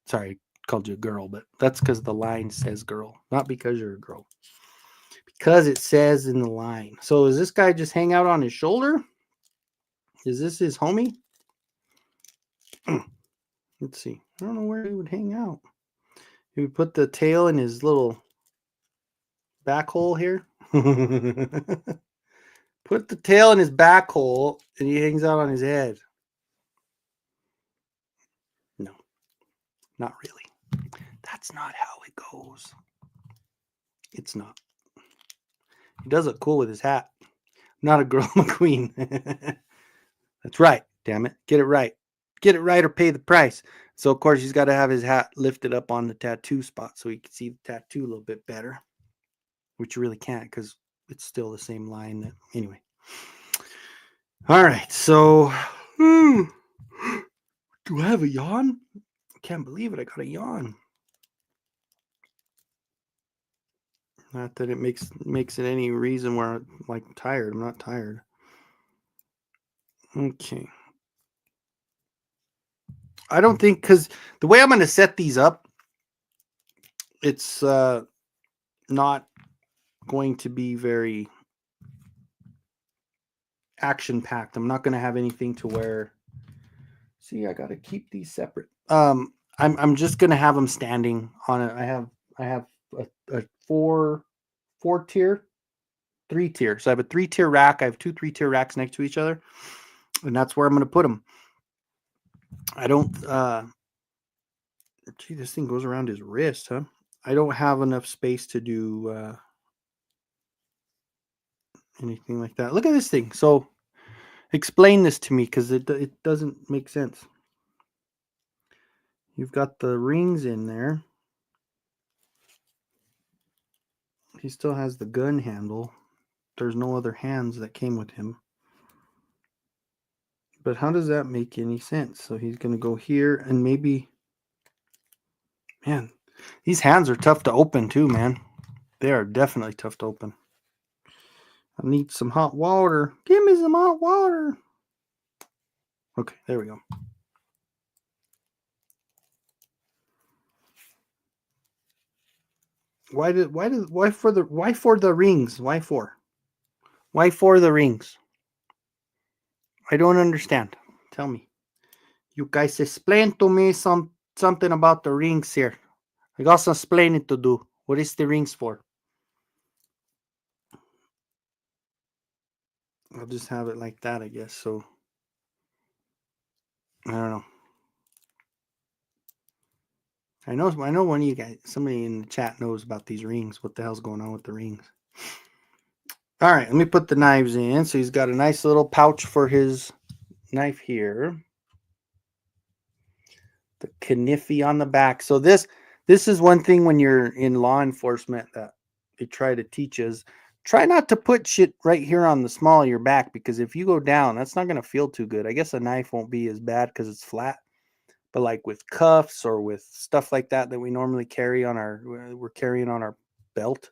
Sorry, I called you a girl, but that's because the line says girl, not because you're a girl. Because it says in the line. So does this guy just hang out on his shoulder? Is this his homie? Let's see. I don't know where he would hang out. He would put the tail in his little back hole here. Put the tail in his back hole and he hangs out on his head. No, not really. That's not how it goes. It's not. He does look cool with his hat. Not a girl McQueen. That's right. Damn it. Get it right. Get it right or pay the price. So, of course, he's got to have his hat lifted up on the tattoo spot so he can see the tattoo a little bit better, which you really can't because it's still the same line. Anyway. All right. So, do I have a yawn? I can't believe it. I got a yawn. Not that it makes it any reason where I'm like tired. I'm not tired. Okay. I don't think, because the way I'm going to set these up, it's not going to be very action packed. I'm not going to have anything to where. See, I got to keep these separate. I'm just going to have them standing on it. I have a four tier, 3 tier. So I have a 3-tier rack. I have 2 3-tier racks next to each other, and that's where I'm going to put them. I don't. Gee, this thing goes around his wrist, huh? I don't have enough space to do anything like that. Look at this thing. So explain this to me, because it doesn't make sense. You've got the rings in there. He still has the gun handle. There's no other hands that came with him. But how does that make any sense? So he's going to go here and maybe... Man, these hands are tough to open too, man. They are definitely tough to open. I need some hot water. Give me some hot water. Okay, there we go. Why for the rings? Why for? Why for the rings? I don't understand. Tell me. You guys explain to me something about the rings here. I got some explaining to do. What is the rings for? I'll just have it like that, I guess. So I don't know. I know one of you guys, somebody in the chat knows about these rings. What the hell's going on with the rings? All right, let me put the knives in. So he's got a nice little pouch for his knife here. The kniffy on the back. So this is one thing when you're in law enforcement that they try to teach us. Try not to put shit right here on the small of your back, because if you go down, that's not going to feel too good. I guess a knife won't be as bad because it's flat. But like with cuffs or with stuff like that we normally carry on we're carrying on our belt.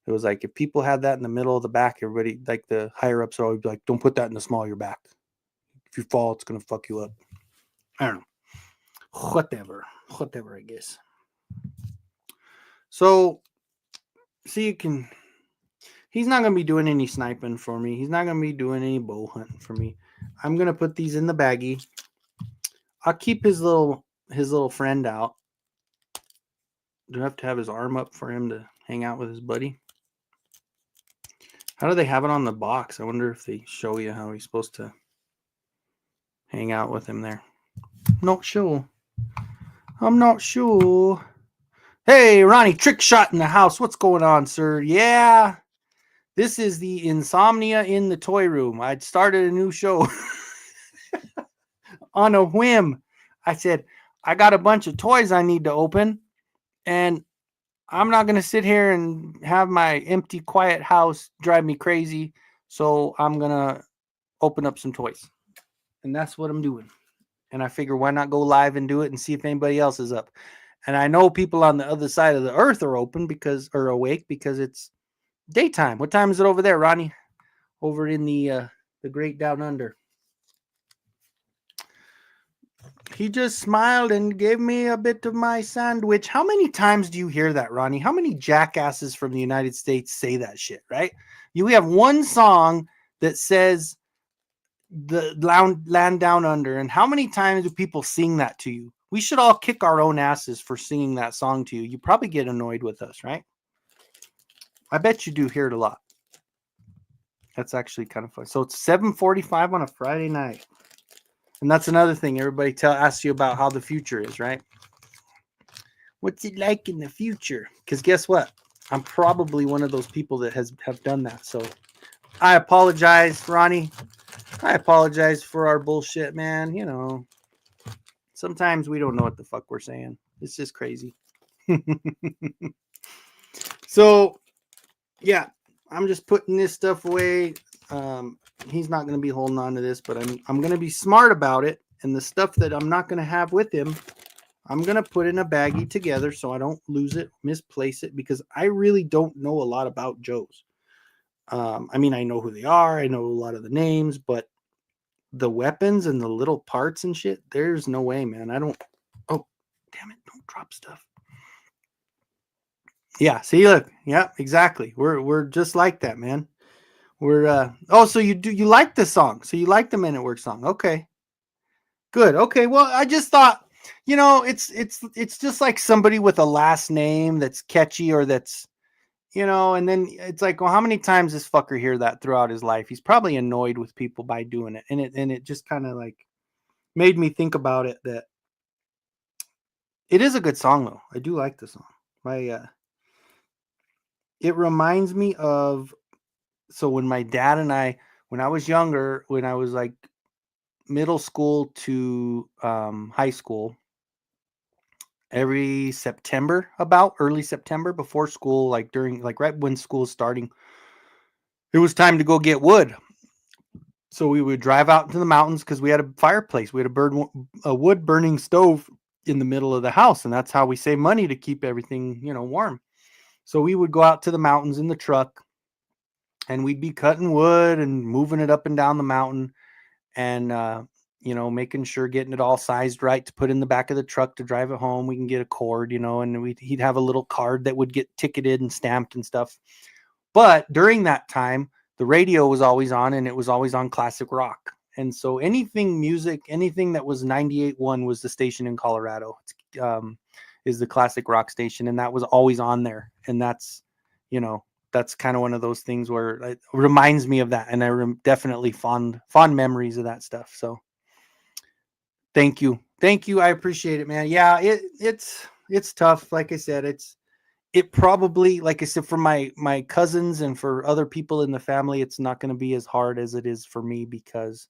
It was like if people had that in the middle of the back, everybody, like the higher ups, are always like, don't put that in the small of your back. If you fall, it's going to fuck you up. I don't know. Whatever, I guess. So, see, he's not going to be doing any sniping for me. He's not going to be doing any bow hunting for me. I'm going to put these in the baggie. I'll keep his little friend out. Do I have to have his arm up for him to hang out with his buddy? How do they have it on the box? I wonder if they show you how he's supposed to hang out with him there. Not sure. I'm not sure. Hey, Ronnie, trick shot in the house. What's going on, sir? Yeah. This is the Insomnia in the Toy Room. I'd started a new show on a whim. I said, I got a bunch of toys I need to open, and I'm not going to sit here and have my empty, quiet house drive me crazy. So I'm going to open up some toys. And that's what I'm doing. And I figure, why not go live and do it and see if anybody else is up? And I know people on the other side of the earth are awake because it's daytime. What time is it over there, Ronnie? Over in the great down under. He just smiled and gave me a bit of my sandwich. How many times do you hear that, Ronnie? How many jackasses from the United States say that shit, right? You have one song that says the land down under, and how many times do people sing that to you? We should all kick our own asses for singing that song to you. You probably get annoyed with us, right? I bet you do hear it a lot. That's actually kind of fun. So it's 7:45 on a Friday night. And that's another thing. Everybody asks you about how the future is, right? What's it like in the future? Because guess what? I'm probably one of those people that have done that. So I apologize, Ronnie. I apologize for our bullshit, man. You know, sometimes we don't know what the fuck we're saying. It's just crazy. So, yeah, I'm just putting this stuff away. He's not going to be holding on to this, but I'm going to be smart about it. And the stuff that I'm not going to have with him, I'm going to put in a baggie together so I don't lose it, misplace it, because I really don't know a lot about Joe's. I mean, I know who they are. I know a lot of the names, but the weapons and the little parts and shit, there's no way, man. Oh, damn it. Don't drop stuff. Yeah, see, look. Yeah, exactly. We're just like that, man. We're oh, so you like the song. So you like the Men at Work song. Okay. Good. Okay. Well, I just thought, it's just like somebody with a last name that's catchy or that's, and then it's like, well, how many times this fucker hear that throughout his life? He's probably annoyed with people by doing it. And it just kind of like made me think about it, that it is a good song though. I do like the song. My It reminds me of, so when my dad and I, when I was younger, when I was like middle school to high school, every September, about early September before school, like during, like right when school is starting, it was time to go get wood. So we would drive out into the mountains because we had a fireplace. We had a wood burning stove in the middle of the house, and that's how we save money to keep everything, warm. So we would go out to the mountains in the truck, and we'd be cutting wood and moving it up and down the mountain, and making sure, getting it all sized right to put in the back of the truck to drive it home. We can get a cord, and he'd have a little card that would get ticketed and stamped and stuff. But during that time, the radio was always on, and it was always on classic rock. And so anything that was 98.1 was the station in Colorado. Is the classic rock station, and that was always on there. And that's kind of one of those things where it reminds me of that, and definitely fond memories of that stuff. So thank you, I appreciate it, man. Yeah, it's tough. Like I said, it probably, like I said, for my cousins and for other people in the family, it's not going to be as hard as it is for me, because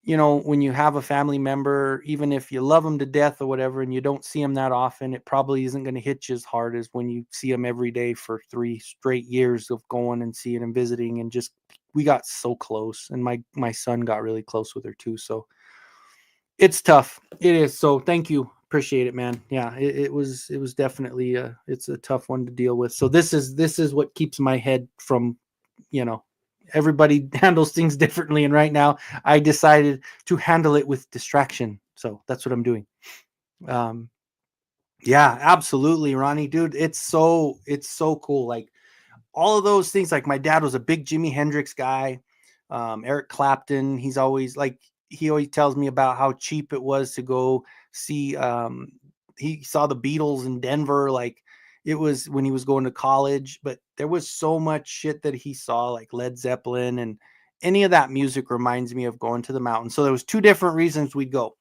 when you have a family member, even if you love them to death or whatever, and you don't see them that often, it probably isn't going to hit you as hard as when you see them every day for 3 straight years of going and seeing and visiting. And just, we got so close, and my son got really close with her too. So it's tough. It is. So thank you. Appreciate it, man. Yeah, it was definitely it's a tough one to deal with. So this is what keeps my head from, you know, everybody handles things differently. And right now I decided to handle it with distraction. So that's what I'm doing. Um, yeah, absolutely, Ronnie, dude. It's so cool. Like all of those things. Like my dad was a big Jimi Hendrix guy. Eric Clapton. He always tells me about how cheap it was to go see. He saw the Beatles in Denver. Like it was when he was going to college, but there was so much shit that he saw, like Led Zeppelin, and any of that music reminds me of going to the mountains. So there was two different reasons we'd go,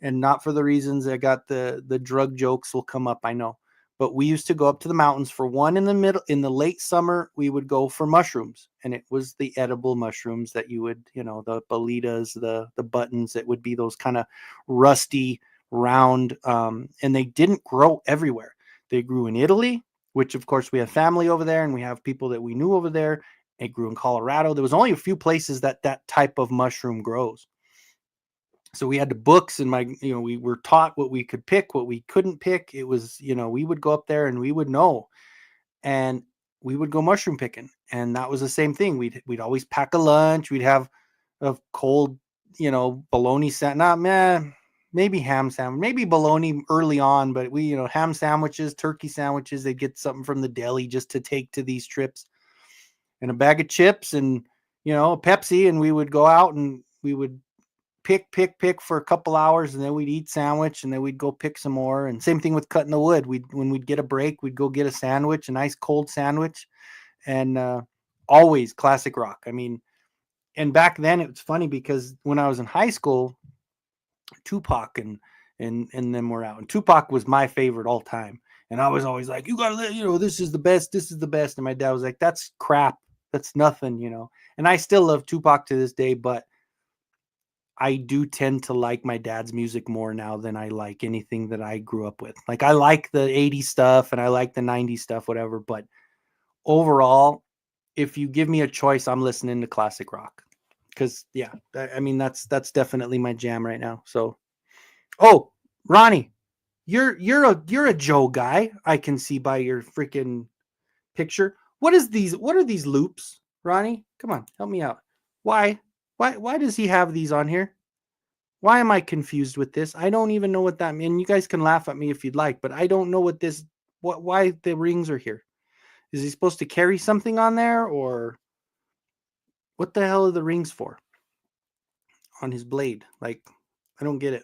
and not for the reasons I got. The drug jokes will come up, I know. But we used to go up to the mountains for one. In the late summer, we would go for mushrooms, and it was the edible mushrooms that you would, the bolitas, the buttons, that would be those kind of rusty, round, and they didn't grow everywhere. They grew in Italy, which of course we have family over there, and we have people that we knew over there. It grew in Colorado. There was only a few places that type of mushroom grows. So we had the books, and we were taught what we could pick, what we couldn't pick. It was, we would go up there and we would know, and we would go mushroom picking. And that was the same thing. We'd always pack a lunch. We'd have a cold, bologna not man, maybe ham sandwich, maybe bologna early on, but ham sandwiches, turkey sandwiches. They'd get something from the deli just to take to these trips, and a bag of chips, and a Pepsi, and we would go out and we would pick for a couple hours, and then we'd eat sandwich, and then we'd go pick some more. And same thing with cutting the wood. When we'd get a break, we'd go get a sandwich, a nice cold sandwich, and always classic rock. I mean, and back then it was funny because when I was in high school, Tupac and them were out, and Tupac was my favorite all time. And I was always like, you gotta this is the best, this is the best. And my dad was like, that's crap, that's nothing. And I still love Tupac to this day, but I do tend to like my dad's music more now than I like anything that I grew up with. Like I like the 80s stuff and I like the 90s stuff, whatever. But overall, if you give me a choice, I'm listening to classic rock. Because yeah, I mean that's definitely my jam right now. So, oh, Ronnie, you're a Joe guy. I can see by your freaking picture. What are these loops, Ronnie? Come on, help me out. Why why does he have these on here? Why am I confused with this? I don't even know what that means. You guys can laugh at me if you'd like, but I don't know why the rings are here. Is he supposed to carry something on there, or What the hell are the rings for on his blade? Like, I don't get it.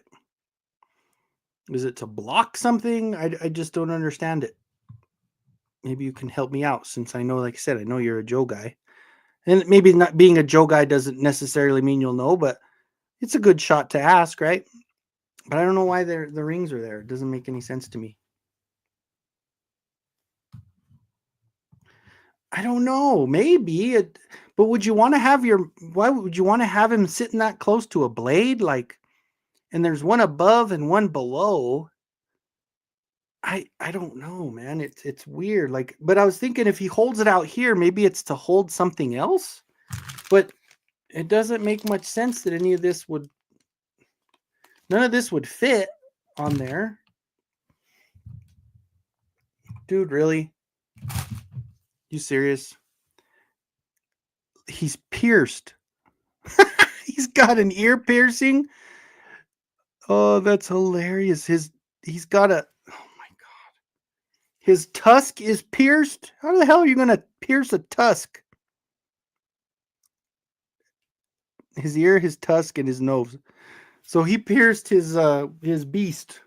Is it to block something? I just don't understand it. Maybe you can help me out, since I know, like I said, I know you're a Joe guy. And maybe not being a Joe guy doesn't necessarily mean you'll know, but it's a good shot to ask, right? But I don't know why the rings are there. It doesn't make any sense to me. I don't know. Maybe it, but would you want to have why would you want to have him sitting that close to a blade? Like, and there's one above and one below. I don't know, man. It's weird. Like, but I was thinking if he holds it out here, maybe it's to hold something else. But it doesn't make much sense that any of this would, none of this would fit on there. Dude, really? You serious? He's pierced. He's got an ear piercing. Oh, that's hilarious. He's got a, oh my God. His tusk is pierced. How the hell are you going to pierce a tusk? His ear, his tusk, and his nose. So he pierced his beast.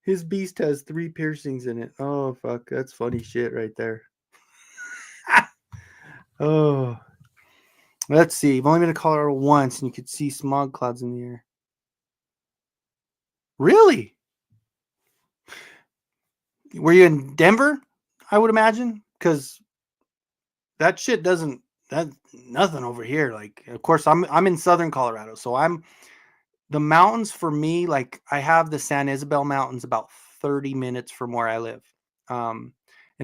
His beast has 3 piercings in it. Oh fuck, that's funny shit right there. Oh, let's see. I've only been to Colorado once, and you could see smog clouds in the air. Really? Were you in Denver? I would imagine, because that shit doesn't. That's nothing over here. Like, of course, I'm in southern Colorado, so the mountains for me. Like, I have the San Isabel Mountains about 30 minutes from where I live. And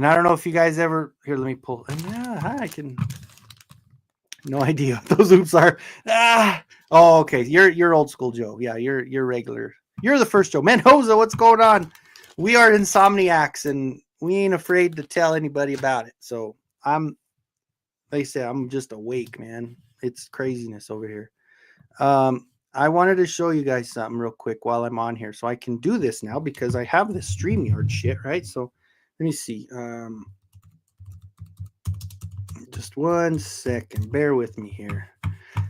I don't know if you guys ever here. Let me pull. Yeah, I can. No idea what those oops are. Oh, okay. You're old school Joe. Yeah, you're regular. You're the first Joe. Mendoza, what's going on? We are insomniacs, and we ain't afraid to tell anybody about it. So they say I'm just awake, man. It's craziness over here. I wanted to show you guys something real quick while I'm on here. So I can do this now because I have this StreamYard shit, right? So let me see. Just 1 second. Bear with me here.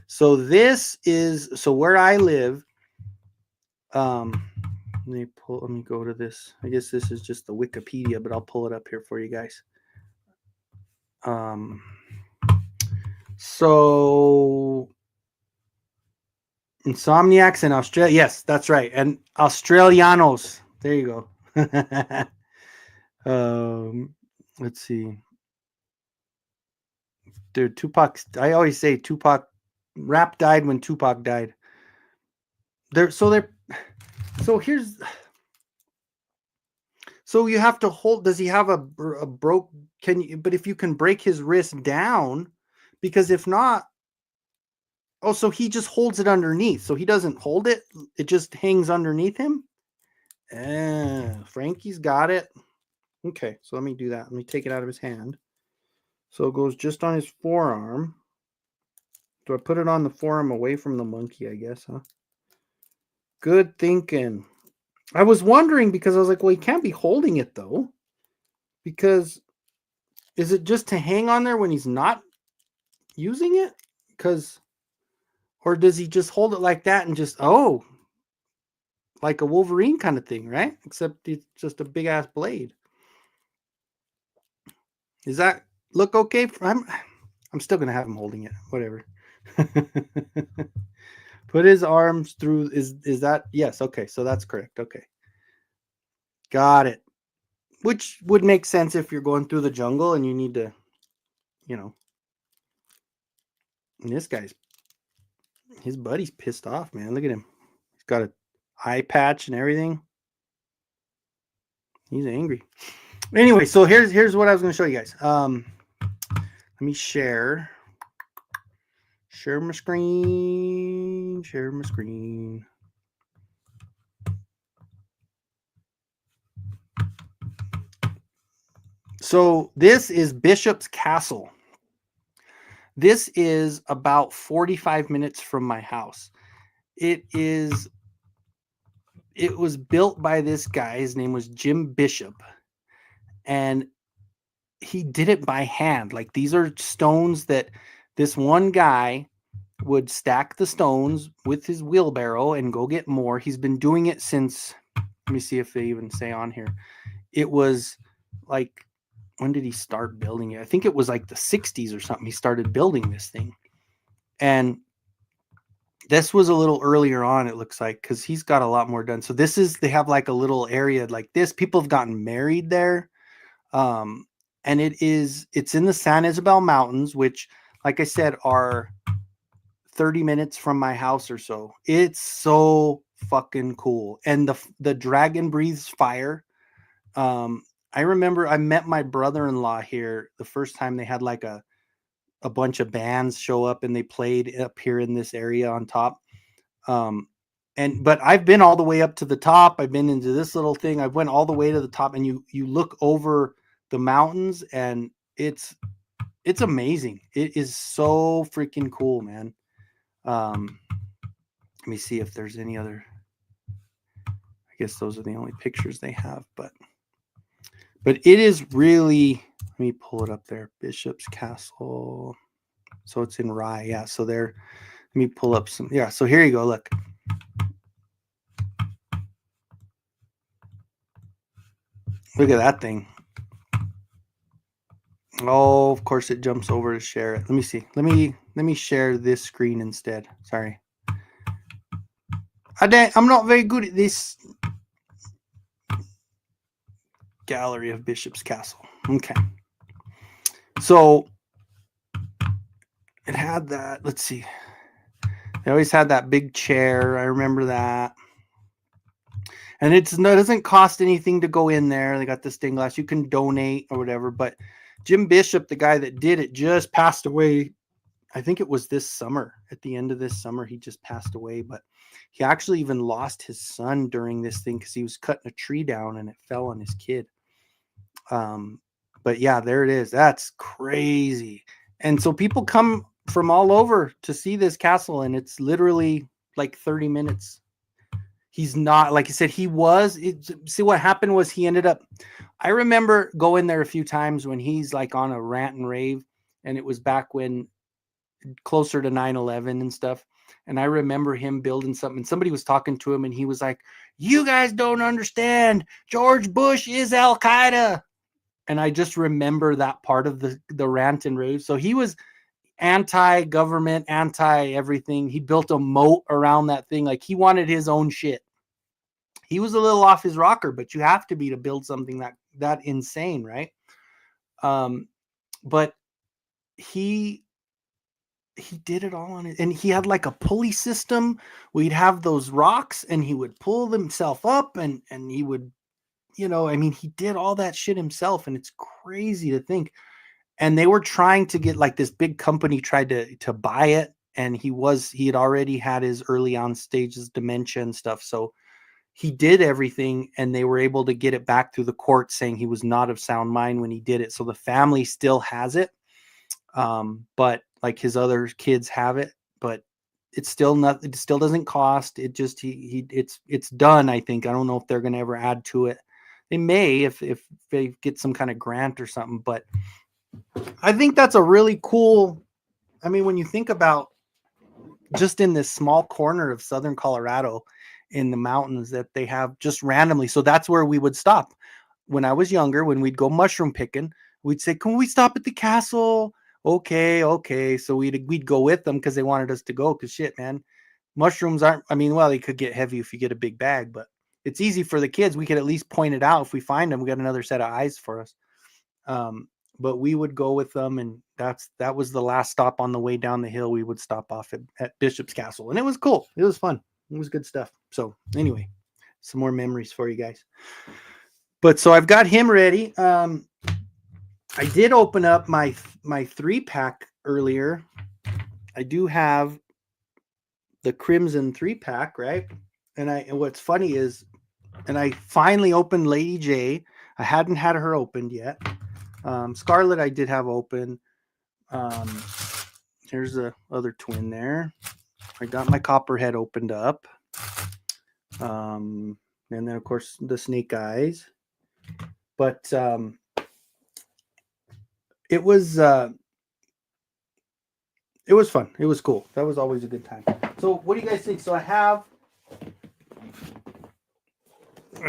So this is, so where I live, let me go to this. I guess this is just the Wikipedia, but I'll pull it up here for you guys. So Insomniacs in Australia. Yes, that's right. And Australianos. There you go. Let's see. Dude, Tupac, I always say Tupac, rap died when Tupac died. So here's, so you have to hold, does he have a broke, but if you can break his wrist down, because if not, oh, so he just holds it underneath. So he doesn't hold it. It just hangs underneath him. Frankie's got it. Okay, so let me do that. Let me take it out of his hand. So it goes just on his forearm. Do I put it on the forearm away from the monkey, I guess, huh? Good thinking. I was wondering because I was like, well, he can't be holding it though. Because is it just to hang on there when he's not using it? Or does he just hold it like that and just, like a Wolverine kind of thing, right? Except it's just a big ass blade. Does that look okay? I'm still gonna have him holding it. Whatever. Put his arms through. Is that, yes? Okay, so that's correct. Okay, got it. Which would make sense if you're going through the jungle and you need to, And this his buddy's pissed off, man. Look at him. He's got an eye patch and everything. He's angry. Anyway, so here's what I was going to show you guys. Let me share my screen. Share my screen. So this is Bishop's Castle. This is about 45 minutes from my house. It was built by this guy. His name was Jim Bishop. And he did it by hand. Like, these are stones that this one guy would stack the stones with his wheelbarrow and go get more. He's been doing it since, let me see if they even say on here. It was like, when did he start building it? I think it was like the 60s or something. He started building this thing. And this was a little earlier on, it looks like, because he's got a lot more done. So this is, they have like a little area like this. People have gotten married there. And it's in the San Isabel Mountains, which, like I said, are 30 minutes from my house or so. It's so fucking cool. And the dragon breathes fire. I remember I met my brother-in-law here the first time they had like a bunch of bands show up and they played up here in this area on top. But I've been all the way up to the top. I've been into this little thing. I went all the way to the top, and you look over the mountains, and it's amazing. It is so freaking cool, man. Let me see if there's any other. I guess those are the only pictures they have, but it is really, let me pull it up there. Bishop's Castle. So it's in Rye. Yeah. So there, let me pull up some. Yeah. So here you go. Look. Look at that thing. Oh, of course it jumps over to share it. Let me see. Let me share this screen instead. Sorry. I'm not very good at this. Gallery of Bishop's Castle. Okay. So it had that. Let's see. They always had that big chair. I remember that. And it doesn't cost anything to go in there. They got the stained glass. You can donate or whatever. But Jim Bishop, the guy that did it, just passed away. I think it was this summer. At the end of this summer, he just passed away. But he actually even lost his son during this thing because he was cutting a tree down and it fell on his kid. But yeah, there it is. That's crazy. And so people come from all over to see this castle, and it's literally like 30 minutes. He's not, like I said, see what happened was he ended up, I remember going there a few times when he's like on a rant and rave, and it was back when closer to 9/11 and stuff. And I remember him building something, and somebody was talking to him, and he was like, "You guys don't understand. George Bush is Al Qaeda." And I just remember that part of the rant and rave. So he was anti-government, anti-everything. He built a moat around that thing. Like, he wanted his own shit. He was a little off his rocker, but you have to be to build something that insane, right? But he did it all on it, and he had like a pulley system. We'd have those rocks, and he would pull himself up, and he would, I mean, he did all that shit himself, and it's crazy to think. And they were trying to get, like, this big company tried to buy it, and he had already had his early on stages dementia and stuff, so he did everything, and they were able to get it back through the court saying he was not of sound mind when he did it. So the family still has it, but like his other kids have it, but it's still not. It still doesn't cost. It just it's done. I think. I don't know if they're going to ever add to it. They may if they get some kind of grant or something. But I think that's a really cool. I mean, when you think about just in this small corner of southern Colorado, in the mountains that they have just randomly. So that's where we would stop. When I was younger, when we'd go mushroom picking, we'd say, "Can we stop at the castle?" Okay. So we'd go with them because they wanted us to go. Because shit, man, mushrooms aren't. I mean, well, they could get heavy if you get a big bag, but it's easy for the kids. We could at least point it out if we find them. We got another set of eyes for us. But we would go with them, and that was the last stop on the way down the hill. We would stop off at Bishop's Castle, and it was cool. It was fun. It was good stuff. So anyway, some more memories for you guys. But so I've got him ready. I did open up my 3-pack earlier. I do have the Crimson 3-pack, right? And what's funny is, and I finally opened Lady J. I hadn't had her opened yet. Scarlet I did have open. Here's the other twin there. I got my Copperhead opened up. And then of course the Snake Eyes. But it was fun. It was cool. That was always a good time. So what do you guys think? So I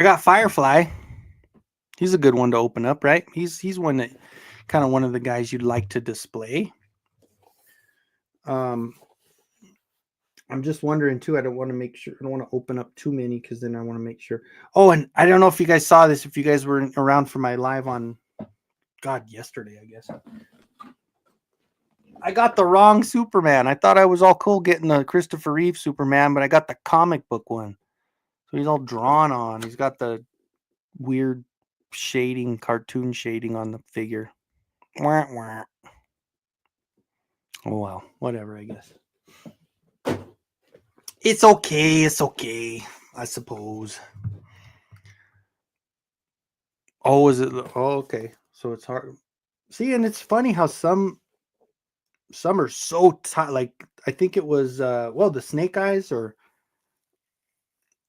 got Firefly. He's a good one to open up, right? He's one that kind of one of the guys you'd like to display. I'm just wondering too. I don't want to make sure. I don't want to open up too many because then I want to make sure. Oh, and I don't know if you guys saw this. If you guys were around for my live on, yesterday, I guess. I got the wrong Superman. I thought I was all cool getting the Christopher Reeve Superman, but I got the comic book one. So he's all drawn on. He's got the weird shading, cartoon shading on the figure. Wah, wah. Oh well, whatever, I guess. It's okay. It's okay, I suppose. Oh, is it? Oh, okay. So it's hard. See, and it's funny how some are so tight. Like I think it was the Snake Eyes, or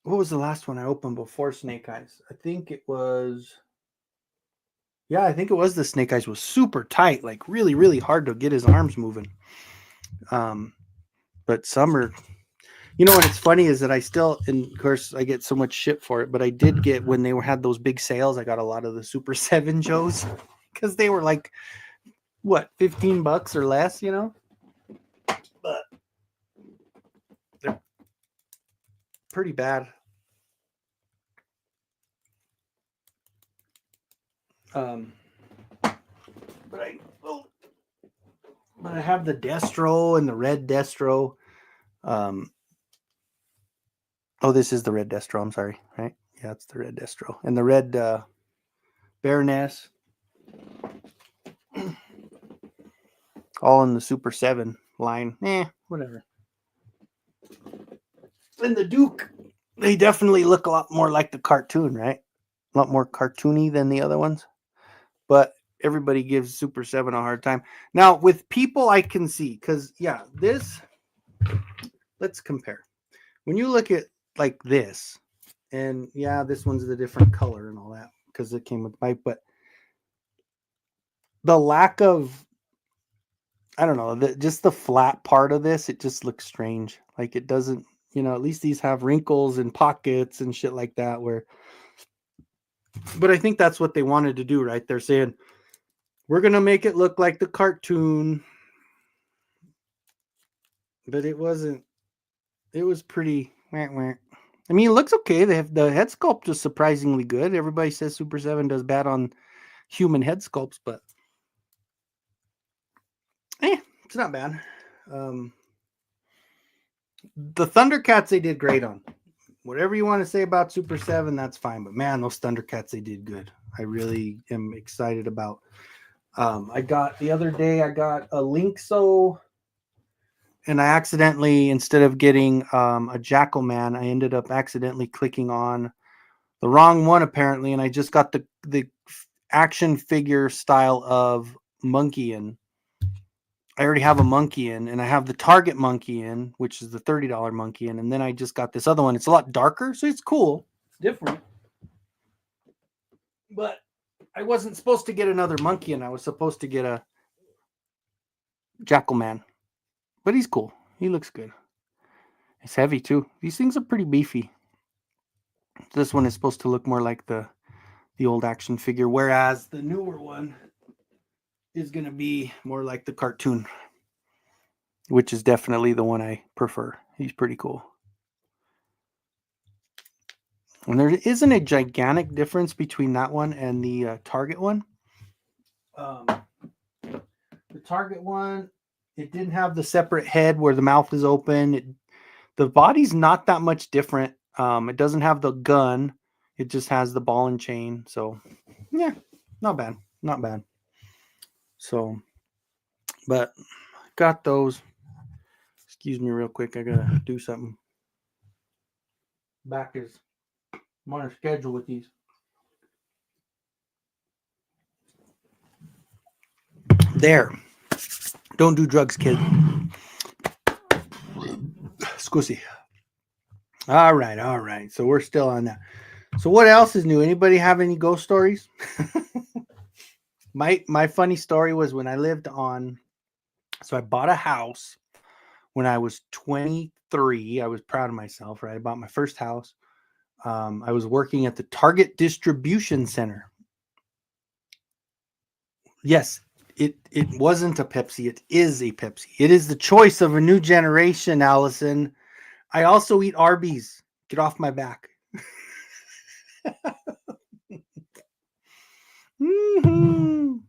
what was the last one I opened before Snake Eyes? I think it was. Yeah, I think it was the Snake Eyes. Was super tight, like really, really hard to get his arms moving. But some are. You know what? It's funny is that I still, and of course, I get so much shit for it. But I did get when they had those big sales. I got a lot of the Super 7 Joes because they were like, what, $15 or less, you know? But they're pretty bad. But I have the Destro and the red Destro. This is the red Destro. I'm sorry, right? Yeah, it's the red Destro and the red Baroness. All in the Super 7 line. Whatever. And the Duke, they definitely look a lot more like the cartoon, right? A lot more cartoony than the other ones. But everybody gives Super 7 a hard time. Now, with people I can see, because, yeah, let's compare. When you look at, like, this, and, yeah, this one's the different color and all that, because it came with Mike, but the lack of, I don't know, just the flat part of this, it just looks strange. Like, it doesn't, at least these have wrinkles and pockets and shit like that, but I think that's what they wanted to do, right? They're saying, we're going to make it look like the cartoon. But it wasn't. It was pretty. I mean, it looks okay. They have the head sculpt is surprisingly good. Everybody says Super 7 does bad on human head sculpts, but it's not bad. The Thundercats they did great on. Whatever you want to say about Super 7, that's fine. But man, those Thundercats they did good. I really am excited about. I got the other day. I got a Linkso. And I accidentally, instead of getting a Jackal Man, I ended up accidentally clicking on the wrong one apparently, and I just got the action figure style of Monkey in. I already have a Monkey in, and I have the Target Monkey in, which is the $30 Monkey in, and then I just got this other one. It's a lot darker, so it's cool. It's different. But I wasn't supposed to get another Monkey in. I was supposed to get a Jackal Man. But he's cool. He looks good. It's heavy too. These things are pretty beefy. This one is supposed to look more like the old action figure, whereas the newer one is going to be more like the cartoon, which is definitely the one I prefer. He's pretty cool. And there isn't a gigantic difference between that one and the Target one. The Target one, it didn't have the separate head where the mouth is open. The body's not that much different. It doesn't have the gun. It just has the ball and chain. So, yeah, not bad. Not bad. So, but got those. Excuse me real quick. I got to do something. Back is, I'm on a schedule with these. There. Don't do drugs, kid. Scusi. All right. So we're still on that. So what else is new? Anybody have any ghost stories? My funny story was when I lived on. So I bought a house when I was 23. I was proud of myself, right? I bought my first house. I was working at the Target Distribution Center. Yes, it wasn't a Pepsi. It is a Pepsi. It is the choice of a new generation, Allison. I also eat Arby's. Get off my back. Mhm.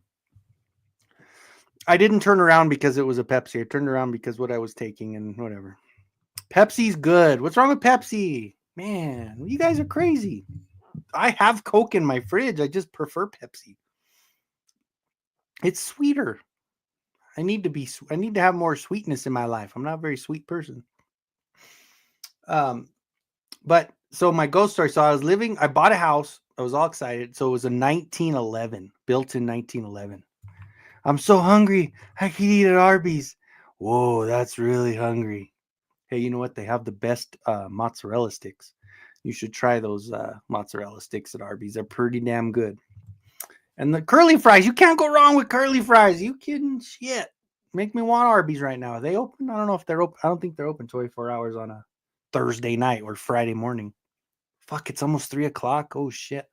I didn't turn around because it was a Pepsi. I turned around because what I was taking and whatever. Pepsi's good. What's wrong with Pepsi? Man, you guys are crazy. I have Coke in my fridge. I just prefer Pepsi. It's sweeter. I need to have more sweetness in my life. I'm not a very sweet person. Um, but so my ghost story. So I bought a house. I was all excited. So it was a 1911, built in 1911. I'm so hungry. I can eat at Arby's. Whoa, that's really hungry. Hey, you know what? They have the best mozzarella sticks. You should try those mozzarella sticks at Arby's. They're pretty damn good. And the curly fries, you can't go wrong with curly fries. You kidding? Shit. Make me want Arby's right now. Are they open? I don't know if they're open. I don't think they're open 24 hours on a Thursday night or Friday morning. Fuck, it's almost 3 o'clock. Oh shit.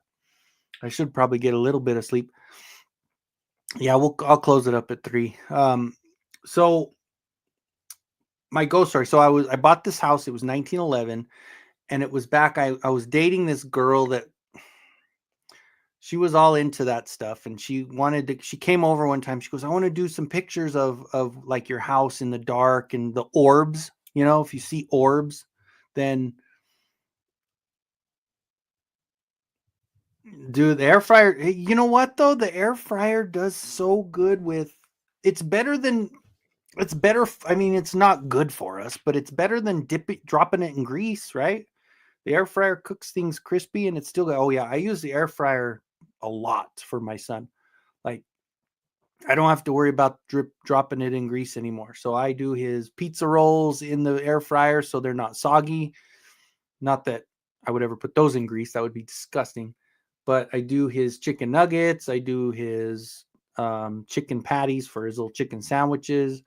I should probably get a little bit of sleep. Yeah, I'll close it up at 3. So my ghost story. So I bought this house. It was 1911, and it was back. I was dating this girl that she was all into that stuff, and she came over one time. She goes, I want to do some pictures of like your house in the dark and the orbs. You know, if you see orbs, then do the air fryer. You know what though? The air fryer does so good with it's better than it's better. I mean, it's not good for us, but it's better than dropping it in grease, right? The air fryer cooks things crispy and it's still good. Oh yeah, I use the air fryer a lot for my son. Like I don't have to worry about dropping it in grease anymore. So I do his pizza rolls in the air fryer so they're not soggy. Not that I would ever put those in grease, that would be disgusting. But I do his chicken nuggets, I do his chicken patties for his little chicken sandwiches.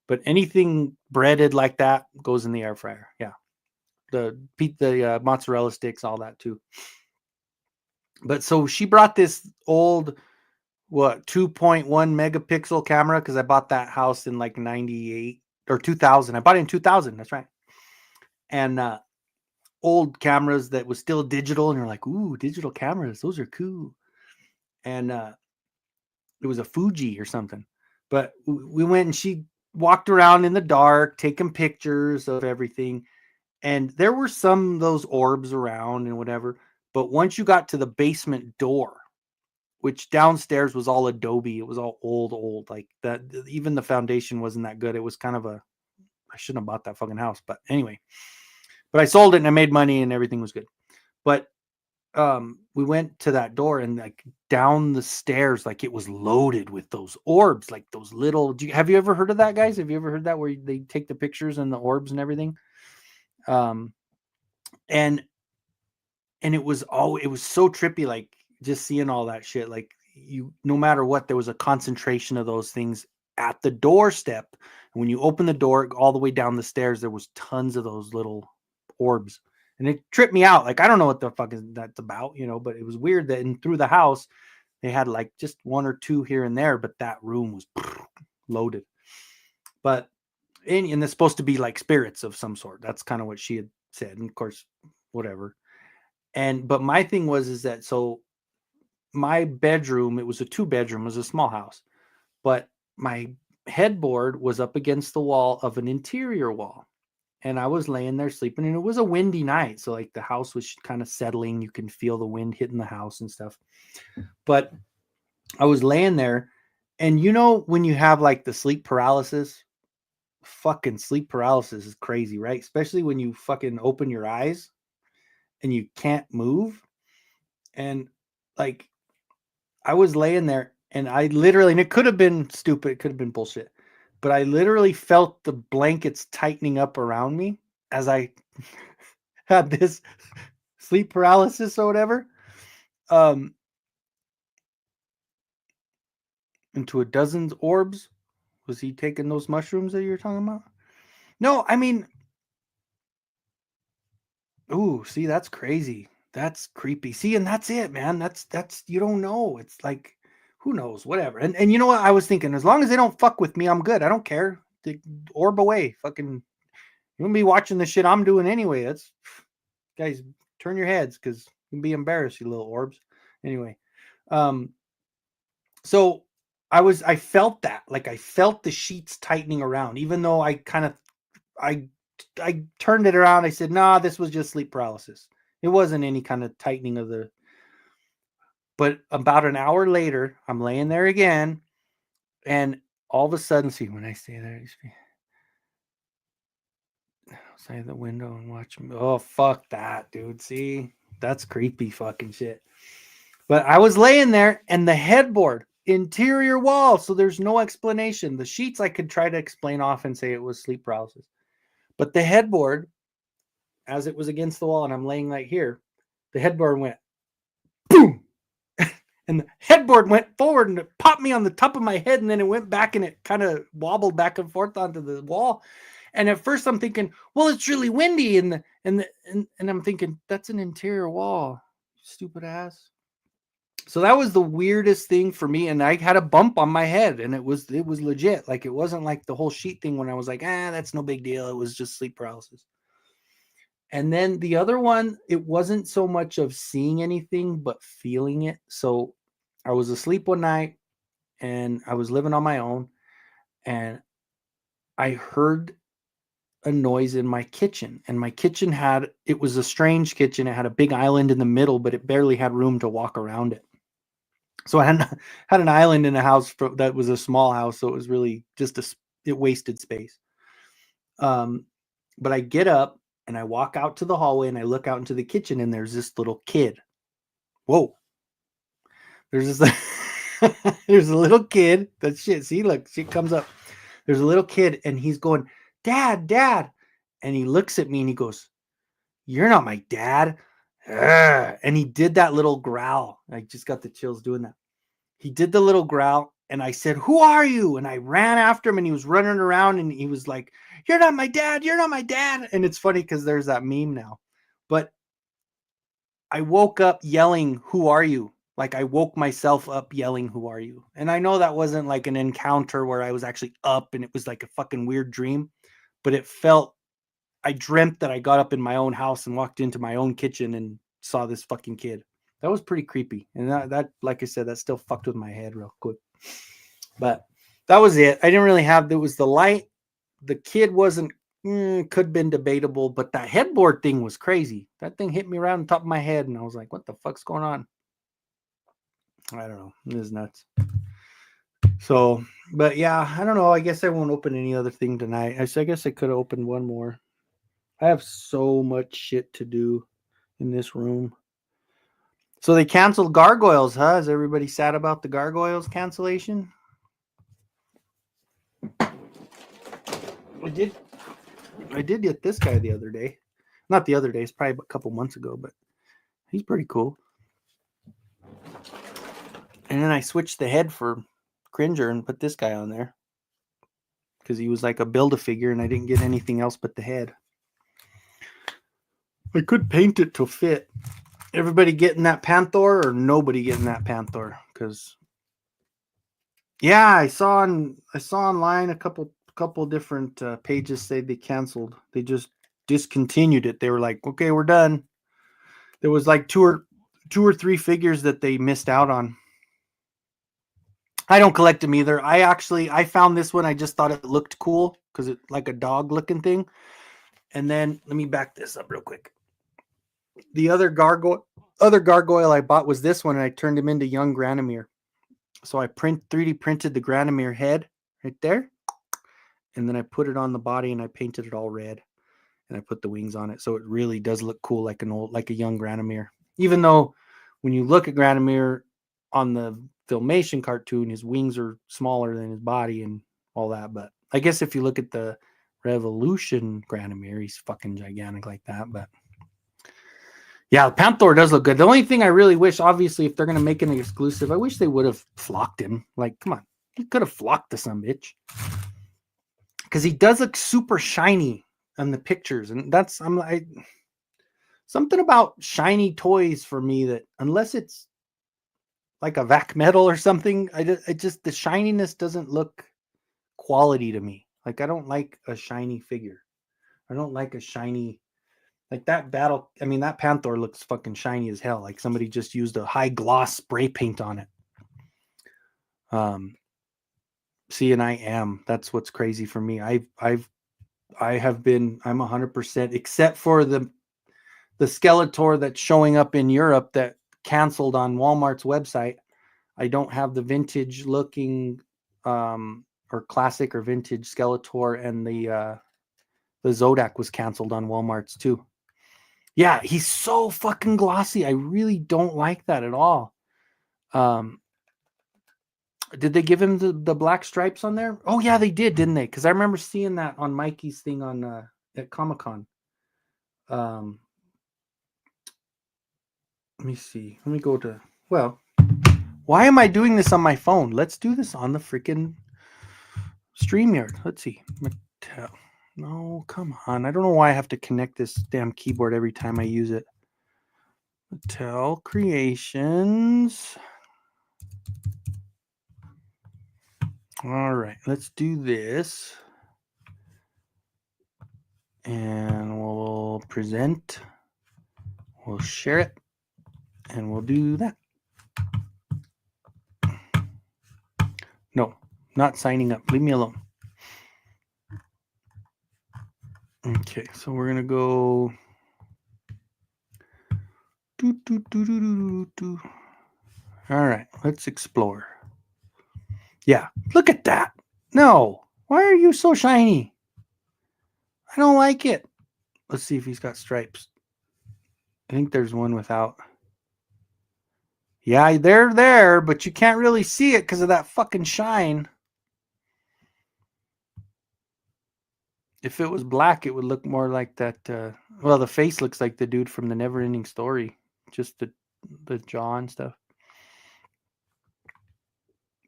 But anything breaded like that goes in the air fryer. Yeah, the mozzarella sticks, all that too. But so she brought this old 2.1 megapixel camera because I bought that house in like 98 or 2000. I bought it in 2000. That's right. And old cameras that was still digital, and you're like, ooh, digital cameras, those are cool. And it was a Fuji or something. But we went and she walked around in the dark, taking pictures of everything. And there were some of those orbs around and whatever. But once you got to the basement door, which downstairs was all adobe. It was all old. Like that, even the foundation wasn't that good. It was kind of I shouldn't have bought that fucking house. But anyway, but I sold it and I made money and everything was good. But we went to that door and like down the stairs, like it was loaded with those orbs, like those little. Have you ever heard of that, guys? Have you ever heard that where they take the pictures and the orbs and everything? Um, and it was so trippy, like just seeing all that shit. Like no matter what, there was a concentration of those things at the doorstep. And when you open the door all the way down the stairs, there was tons of those little orbs. And it tripped me out. Like, I don't know what the fuck that's about, but it was weird that through the house, they had like just one or two here and there, but that room was loaded. But, and it's supposed to be like spirits of some sort. That's kind of what she had said. And of course, whatever. But my thing is that so my bedroom, it was a 2-bedroom, it was a small house, but my headboard was up against the wall of an interior wall. And I was laying there sleeping, and it was a windy night. So like the house was kind of settling. You can feel the wind hitting the house and stuff. But I was laying there, and when you have like the sleep paralysis, fucking sleep paralysis is crazy, right? Especially when you fucking open your eyes and you can't move. And like I was laying there and I literally, and it could have been stupid, it could have been bullshit, but I literally felt the blankets tightening up around me as I had this sleep paralysis or whatever. Um, into a dozen orbs. Was he taking those mushrooms that you're talking about? No, I mean, ooh, see, that's crazy. That's creepy. See, and that's it, man. That's you don't know. It's like, who knows, whatever. And you know what? I was thinking, as long as they don't fuck with me, I'm good. I don't care. The orb away. Fucking, you wouldn't be watching the shit I'm doing anyway. That's, guys, turn your heads because you'll be embarrassed, you little orbs. Anyway, so I felt that, like I felt the sheets tightening around, even though I turned it around. I said, nah, this was just sleep paralysis. It wasn't any kind of tightening of the, but about an hour later, I'm laying there again. And all of a sudden, see, when I stay there, outside the window and watch me. Oh, fuck that, dude. See, that's creepy fucking shit. But I was laying there and the headboard, interior wall. So there's no explanation. The sheets I could try to explain off and say it was sleep paralysis. But the headboard, as it was against the wall and I'm laying right here, the headboard went boom. And the headboard went forward and it popped me on the top of my head. And then it went back and it kind of wobbled back and forth onto the wall. And at first I'm thinking, well, it's really windy. And I'm thinking, that's an interior wall, stupid ass. So that was the weirdest thing for me. And I had a bump on my head and it was legit. Like, it wasn't like the whole sheet thing when I was like, that's no big deal. It was just sleep paralysis. And then the other one, it wasn't so much of seeing anything, but feeling it. So I was asleep one night and I was living on my own and I heard a noise in my kitchen. And my kitchen it was a strange kitchen. It had a big island in the middle, but it barely had room to walk around it. So I had an island in a house that was a small house. So it was really just it wasted space. But I get up and I walk out to the hallway and I look out into the kitchen and there's this little kid. Whoa. There's there's a little kid. That shit. See, look, shit comes up. There's a little kid and he's going, Dad, Dad. And he looks at me and he goes, you're not my dad. Ugh. And he did that little growl. I just got the chills doing that. He did the little growl and I said, who are you? And I ran after him and he was running around and he was like, you're not my dad. You're not my dad. And it's funny because there's that meme now. But I woke up yelling, who are you? Like, I woke myself up yelling, who are you? And I know that wasn't like an encounter where I was actually up and it was like a fucking weird dream, but it felt, I dreamt that I got up in my own house and walked into my own kitchen and saw this fucking kid. That was pretty creepy. And that, like I said, that still fucked with my head real quick. But that was it. I didn't really there was the light. The kid wasn't, could have been debatable, but that headboard thing was crazy. That thing hit me around the top of my head and I was like, what the fuck's going on? I don't know. It is nuts. So, but yeah, I don't know. I guess I won't open any other thing tonight. I guess I could have opened one more. I have so much shit to do in this room. So they canceled Gargoyles, huh? Is everybody sad about the Gargoyles cancellation? I did get this guy the other day. Not the other day. It's probably a couple months ago, but he's pretty cool. And then I switched the head for Cringer and put this guy on there because he was like a Build-A-Figure and I didn't get anything else but the head. I could paint it to fit. Everybody getting that Panther or nobody getting that Panther? Because yeah, I saw online a couple different pages say they canceled. They just discontinued it. They were like, okay, we're done. There was like two or three figures that they missed out on. I don't collect them either. I found this one. I just thought it looked cool because it's like a dog looking thing. And then let me back this up real quick. The other gargoyle I bought was this one, and I turned him into young Granomir. So I 3D printed the Granomir head right there, and then I put it on the body and I painted it all red, and I put the wings on it, so it really does look cool, like a young Granomir. Even though when you look at Granomir on the Filmation cartoon, his wings are smaller than his body and all that. But I guess if you look at the Revolution Granomir, he's fucking gigantic like that. But yeah, Panther does look good. The only thing I really wish, obviously, if they're going to make an exclusive, I wish they would have flocked him. Like, come on. He could have flocked to some bitch. Because he does look super shiny in the pictures. And I'm like, something about shiny toys for me that, unless it's like a vac metal or something, the shininess doesn't look quality to me. Like, I don't like a shiny figure. I don't like a shiny, like that that Panther looks fucking shiny as hell. Like somebody just used a high gloss spray paint on it. See, and I am. That's what's crazy for me. I'm 100%, except for the Skeletor that's showing up in Europe that canceled on Walmart's website. I don't have the vintage looking or classic or vintage Skeletor, and the Zodak was canceled on Walmart's too. Yeah, he's so fucking glossy. I really don't like that at all. Did they give him the black stripes on there? Oh yeah, they did, didn't they? Because I remember seeing that on Mikey's thing on at Comic-Con. Let me see. Let me go to, well, why am I doing this on my phone? Let's do this on the freaking StreamYard. Let's see. Mattel. No, come on. I don't know why I have to connect this damn keyboard every time I use it. Mattel Creations. All right, let's do this. And we'll present. We'll share it. And we'll do that. No, not signing up. Leave me alone. Okay, so we're going to go. All right, let's explore. Yeah, look at that. No, why are you so shiny? I don't like it. Let's see if he's got stripes. I think there's one without. Yeah, they're there, but you can't really see it because of that fucking shine. If it was black, it would look more like that. Well, the face looks like the dude from the Neverending Story. Just the jaw and stuff.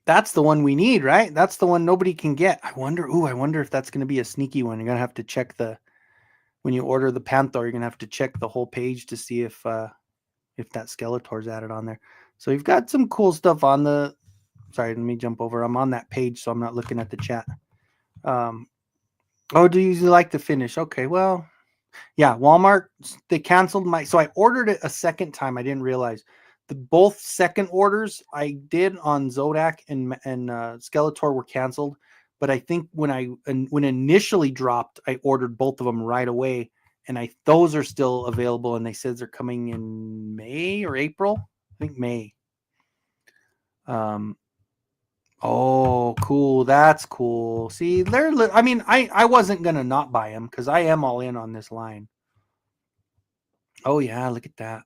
That's the one we need, right? That's the one nobody can get. I wonder if that's going to be a sneaky one. You're going to have to check when you order the Panther, you're going to have to check the whole page to see if that Skeletor's added on there. So you've got some cool stuff on the, sorry, let me jump over. I'm on that page, so I'm not looking at the chat. Oh, do you like the finish? Okay, well, yeah, Walmart, they canceled so I ordered it a second time. I didn't realize both second orders I did on Zodak and Skeletor were canceled. But I think when initially dropped, I ordered both of them right away, and those are still available. And they said they're coming in May or April. I think May. Oh, cool. That's cool. See, I wasn't going to not buy them because I am all in on this line. Oh, yeah. Look at that.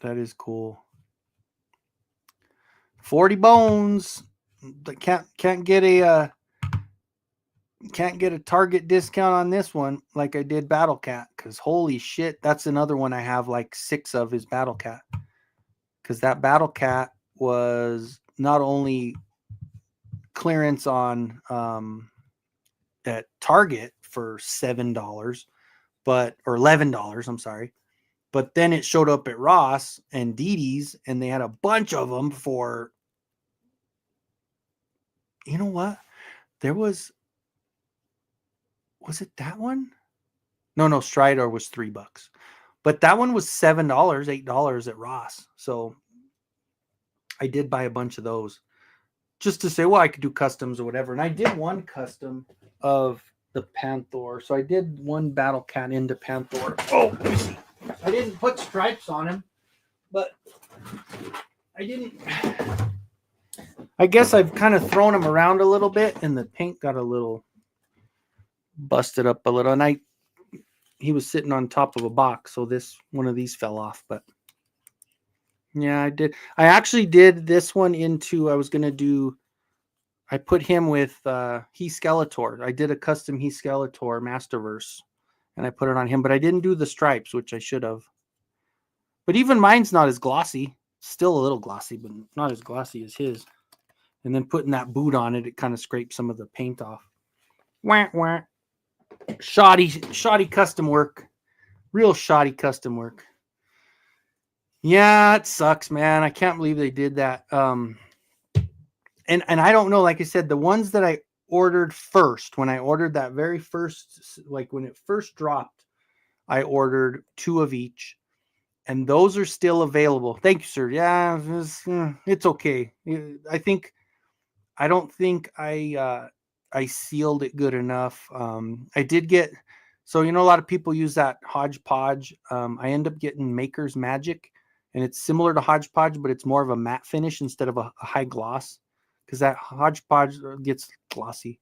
That is cool. 40 bones. Can't get a Target discount on this one like I did Battle Cat, because holy shit, that's another one I have like 6 of is Battle Cat. Because that Battle Cat was not only clearance on at Target for $7, or $11, I'm sorry. But then it showed up at Ross and Didi's, and they had a bunch of them for, you know what? There was it that one? No, Strider was $3. But that one was $7, $8 at Ross. So I did buy a bunch of those just to say, well, I could do customs or whatever. And I did one custom of the Panther. So I did one Battle Cat into Panther. Oh, let me see. I didn't put stripes on him, but I didn't. I guess I've kind of thrown him around a little bit, and the paint got a little busted up a little. And he was sitting on top of a box, so one of these fell off. But yeah, I did. I actually did this one into. I put him with He Skeletor. I did a custom He Skeletor Masterverse, and I put it on him. But I didn't do the stripes, which I should have. But even mine's not as glossy. Still a little glossy, but not as glossy as his. And then putting that boot on it, it kind of scrapes some of the paint off. Wah, wah. Shoddy custom work. Real shoddy custom work. Yeah, it sucks, man. I can't believe they did that. And I don't know, like I said, the ones that I ordered first, when I ordered that very first, like when it first dropped, I ordered 2 of each, and those are still available. Thank you, sir. Yeah, it's okay. I don't think I sealed it good enough. I did get, so a lot of people use that Hodgepodge. I end up getting Maker's Magic, and it's similar to Hodgepodge, but it's more of a matte finish instead of a high gloss, because that Hodgepodge gets glossy.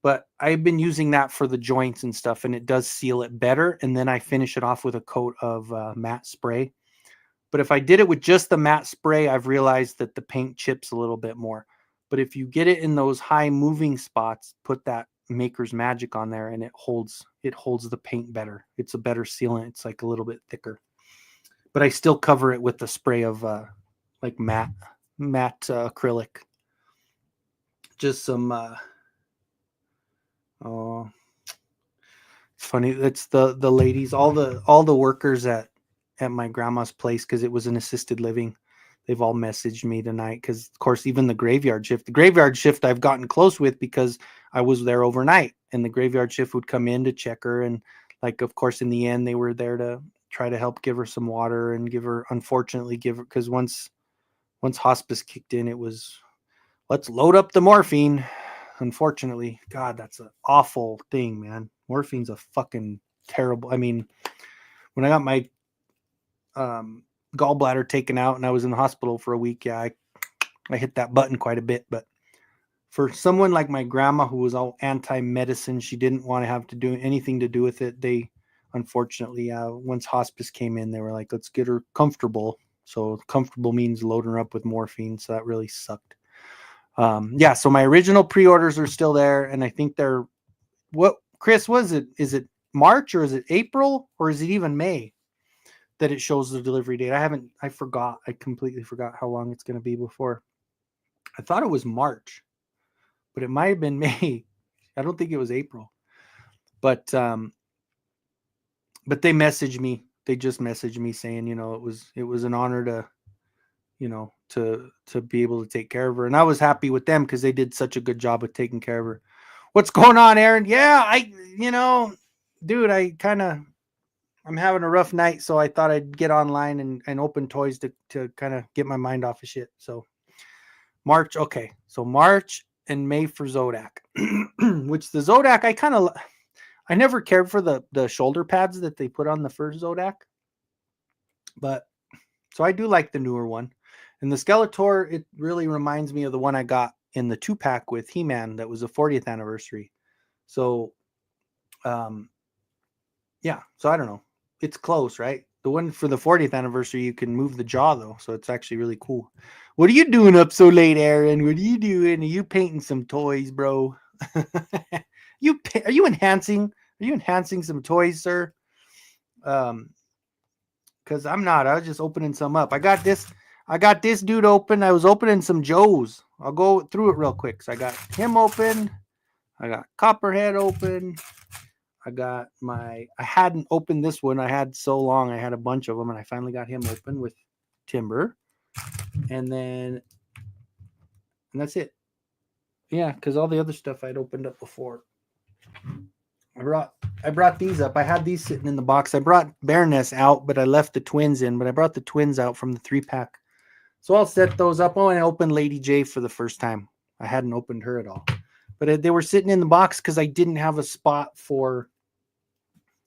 But I've been using that for the joints and stuff, and it does seal it better. And then I finish it off with a coat of matte spray. But if I did it with just the matte spray, I've realized that the paint chips a little bit more. But if you get it in those high moving spots, put that Maker's Magic on there, and it holds the paint better. It's a better sealant. It's like a little bit thicker. But I still cover it with the spray of like matte acrylic. Just some oh, it's funny. It's the ladies, all the workers at my grandma's place, because it was an assisted living. They've all messaged me tonight because, of course, even the graveyard shift I've gotten close with because I was there overnight, and the graveyard shift would come in to check her. And like, of course, in the end, they were there to try to help give her some water and unfortunately give her, because once hospice kicked in, it was, let's load up the morphine. Unfortunately, God, that's an awful thing, man. Morphine's a fucking terrible. I mean, when I got my gallbladder taken out and I was in the hospital for a week, yeah, I hit that button quite a bit. But for someone like my grandma, who was all anti-medicine, she didn't want to have to do anything to do with it. They, unfortunately, once hospice came in, they were like, let's get her comfortable. So comfortable means loading her up with morphine. So that really sucked. Yeah, so my original pre-orders are still there, and I think they're, what, Chris, was it? Is it March, or is it April, or is it even May that it shows the delivery date? I completely forgot how long it's going to be before. I thought it was March, but it might have been May. I don't think it was April. But they messaged me. They just messaged me saying, it was an honor to, to be able to take care of her. And I was happy with them because they did such a good job of taking care of her. What's going on, Aaron? Yeah, dude, I'm having a rough night, so I thought I'd get online and open toys to kind of get my mind off of shit. So March, okay. So March and May for Zodak, which the Zodak, I never cared for the shoulder pads that they put on the first Zodak, but so I do like the newer one. And the Skeletor, it really reminds me of the one I got in the 2-pack with He-Man that was the 40th anniversary. So, yeah, so I don't know. It's close, right? The one for the 40th anniversary, you can move the jaw, though, so it's actually really cool. What are you doing up so late, Aaron? What are you doing? Are you painting some toys, bro? Are you enhancing? Are you enhancing some toys, sir? Because I'm not. I was just opening some up. I got this dude open. I was opening some Joes. I'll go through it real quick. So I got him open. I got Copperhead open. I hadn't opened this one. I had so long. I had a bunch of them, and I finally got him open with Timber. And that's it. Yeah, because all the other stuff I'd opened up before. I brought these up. I had these sitting in the box. I brought Baroness out, but I left the twins in. But I brought the twins out from the 3-pack. So I'll set those up. Oh, and I opened Lady J for the first time. I hadn't opened her at all. But they were sitting in the box because I didn't have a spot for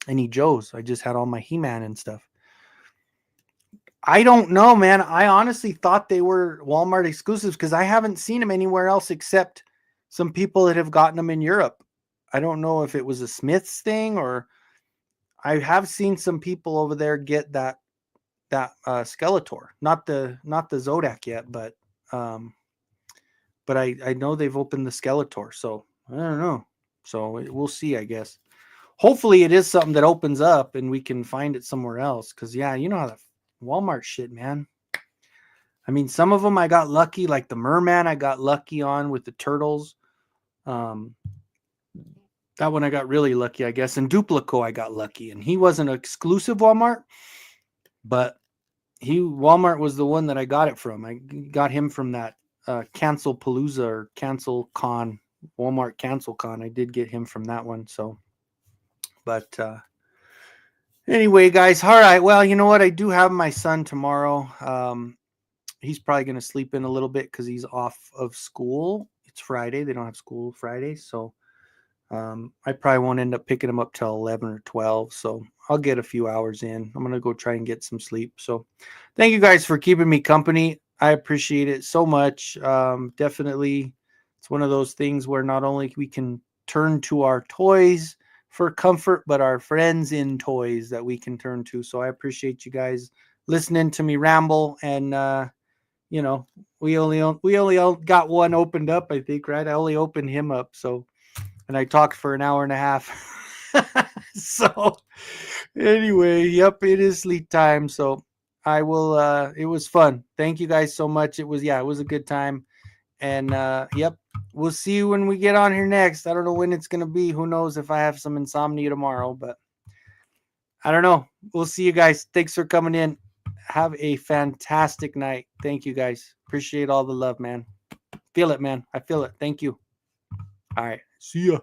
any Joes. I just had all my He-Man and stuff. I don't know, man. I honestly thought they were Walmart exclusives because I haven't seen them anywhere else except some people that have gotten them in Europe. I don't know if it was a Smith's thing, or I have seen some people over there get that Skeletor, not the Zodak yet, but I know they've opened the Skeletor, so I don't know. So we'll see, I guess. Hopefully it is something that opens up and we can find it somewhere else. Cause yeah, you know how the Walmart shit, man. I mean, some of them I got lucky, like the Merman I got lucky on with the turtles. Um, that one I got really lucky, I guess. And Duplico I got lucky, and he wasn't an exclusive Walmart, but Walmart was the one that I got it from. I got him from that Cancel Palooza or Cancel Con, Walmart Cancel Con. I did get him from that one. So, but anyway, guys, all right. Well, you know what? I do have my son tomorrow. He's probably going to sleep in a little bit because he's off of school. It's Friday. They don't have school Friday. So I probably won't end up picking him up till 11 or 12. So I'll get a few hours in. I'm going to go try and get some sleep. So thank you guys for keeping me company. I appreciate it so much. Definitely, it's one of those things where not only we can turn to our toys for comfort, but our friends in toys that we can turn to. So I appreciate you guys listening to me ramble. And, you know, we only got one opened up, I think, right? I only opened him up. So, and I talked for an hour and a half. So anyway, yep, it is sleep time. So I will it was fun. Thank you guys so much. It was a good time. And yep, we'll see you when we get on here next. I don't know when it's gonna be. Who knows if I have some insomnia tomorrow, but I don't know. We'll see you guys. Thanks for coming in. Have a fantastic night. Thank you guys. Appreciate all the love, man. Feel it, man. I feel it. Thank you. All right. See ya.